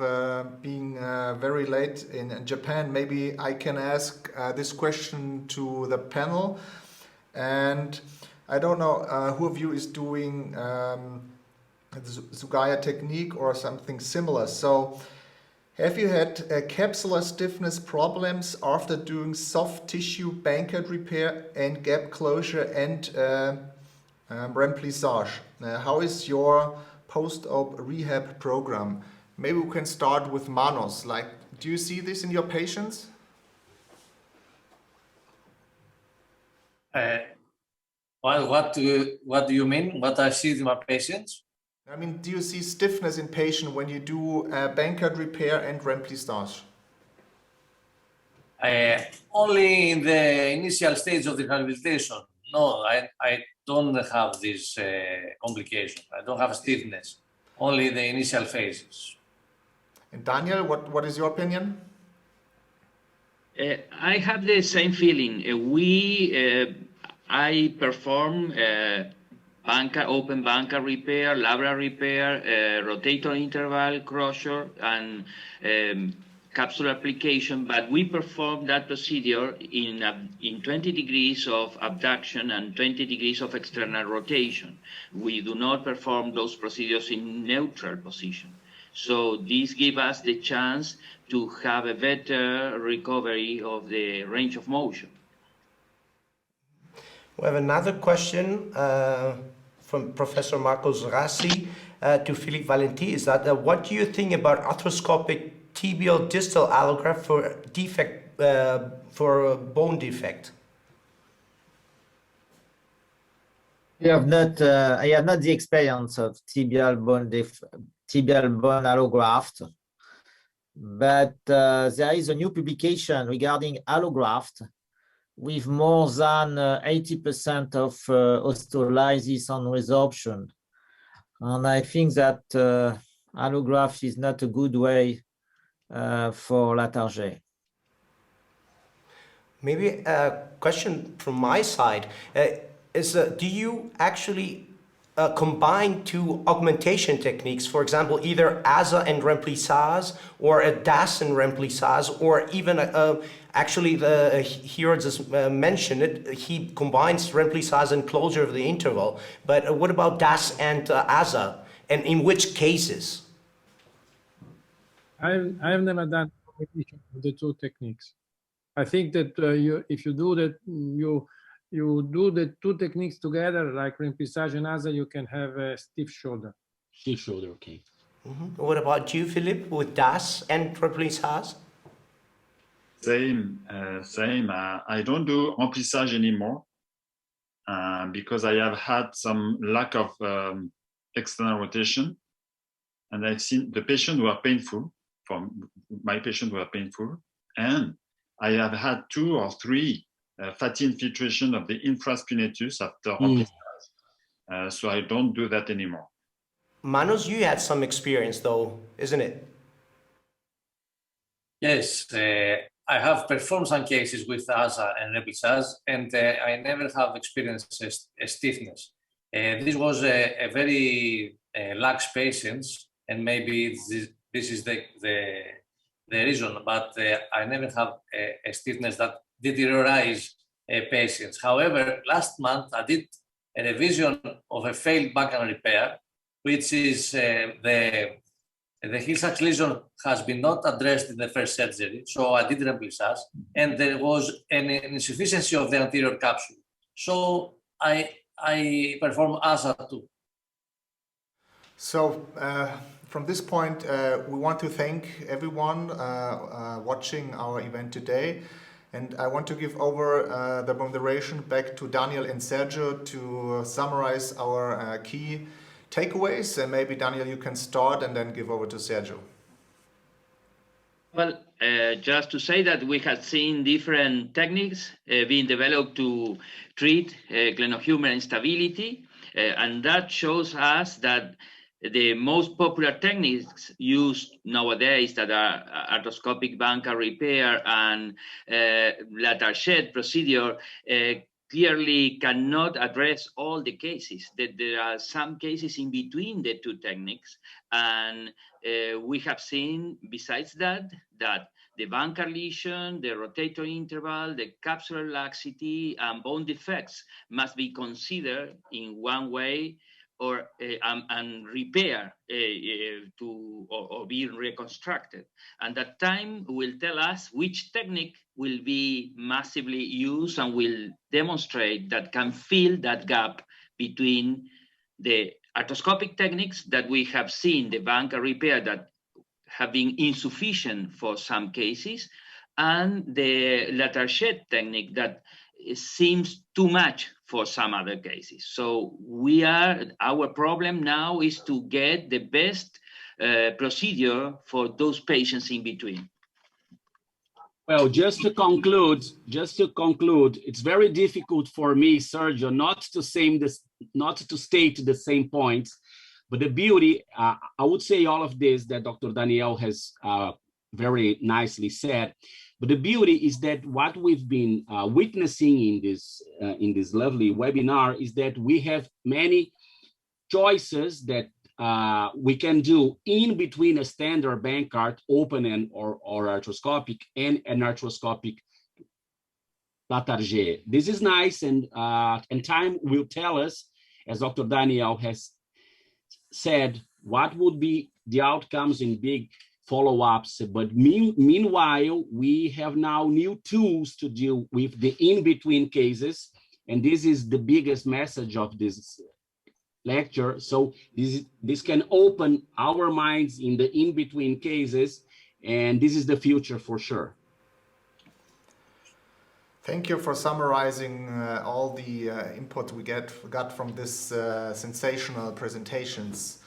being very late in Japan, maybe I can ask this question to the panel. And I don't know who of you is doing the SUGAYA technique or something similar. So have you had capsular stiffness problems after doing soft tissue Bankart repair and gap closure and remplissage? How is your post-op rehab program? Maybe we can start with Manos. Like, do you see this in your patients? What do you mean? What I see in my patients? I mean, do you see stiffness in patient when you do Bankart repair and remplissage? Only in the initial stage of the rehabilitation. No, I don't have this complication. I don't have stiffness. Only the initial phases. And Daniel, what is your opinion? I have the same feeling. I perform open Bankart repair, labral repair, rotator interval closure, and capsule application, but we perform that procedure in 20 degrees of abduction and 20 degrees of external rotation. We do not perform those procedures in neutral position. So this gives us the chance to have a better recovery of the range of motion. We have another question from Professor Marcos Rassi to Philippe Valenti. Is that what do you think about arthroscopic tibial distal allograft for defect for bone defect? I have not the experience of tibial bone allograft, but there is a new publication regarding allograft with more than 80% of osteolysis on resorption. And I think that allograft is not a good way for LATARJET. Maybe a question from my side is, do you actually combine two augmentation techniques, for example, either ASA and remplissage, or a DAS and remplissage, or even actually Hiro just mentioned it, he combines remplissage and closure of the interval, but what about DAS and ASA, and in which cases? I have never done combination of the two techniques. I think that if you do that, you do the two techniques together, like remplissage and ASA, you can have a stiff shoulder. Stiff shoulder, okay. Mm-hmm. What about you, Philippe, with DAS and remplissage? Same. I don't do remplissage anymore because I have had some lack of external rotation, and I've seen the patients who are painful. My patients were painful, and I have had 2 or 3 fatty infiltration of the infraspinatus after remplissage. So I don't do that anymore. Manos, you had some experience though, isn't it? Yes, I have performed some cases with ASA and remplissage, and I never have experienced a stiffness. This was a very lax patients, and maybe this is the reason, but I never have a stiffness that deteriorates patients. However, last month I did a revision of a failed Bankart repair, which is the Hill-Sachs lesion has been not addressed in the first surgery, so I did remplissage, and there was an insufficiency of the anterior capsule. So I perform ASA too. So from this point, we want to thank everyone watching our event today. And I want to give over the moderation back to Daniel and Sergio to summarize our key takeaways. And maybe Daniel, you can start and then give over to Sergio. Well, just to say that we have seen different techniques being developed to treat glenohumeral instability, and that shows us that the most popular techniques used nowadays that are arthroscopic Bankart repair and LATARJET procedure clearly cannot address all the cases. There are some cases in between the two techniques, and we have seen, besides that the Bankart lesion, the rotator interval, the capsular laxity, and bone defects must be considered in one way or and repair or be reconstructed. And that time will tell us which technique will be massively used and will demonstrate that can fill that gap between the arthroscopic techniques that we have seen, the Bankart repair that have been insufficient for some cases, and the LATARJET technique that seems too much for some other cases. So our problem now is to get the best procedure for those patients in between. Well, just to conclude, it's very difficult for me, Sergio, not to state the same points, but the beauty, I would say all of this that Dr. Daniel has very nicely said. But the beauty is that what we've been witnessing in this lovely webinar is that we have many choices that we can do in between a standard Bankart, open and or arthroscopic, and an arthroscopic LATARJET. This is nice, and time will tell us, as Dr. Daniel has said, what would be the outcomes in big follow-ups, but meanwhile, we have now new tools to deal with the in-between cases, and this is the biggest message of this lecture. So this can open our minds in the in-between cases, and this is the future for sure. Thank you for summarizing all the input we got from this sensational presentations.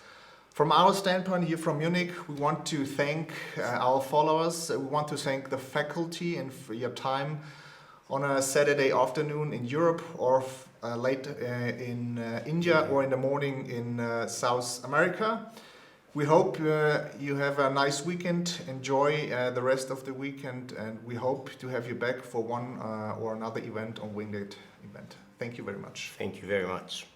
From our standpoint here from Munich, we want to thank our followers. We want to thank the faculty and for your time on a Saturday afternoon in Europe, or late in India, or in the morning in South America. We hope you have a nice weekend. Enjoy the rest of the weekend, and we hope to have you back for one or another event on WINGLET event. Thank you very much. Thank you very much.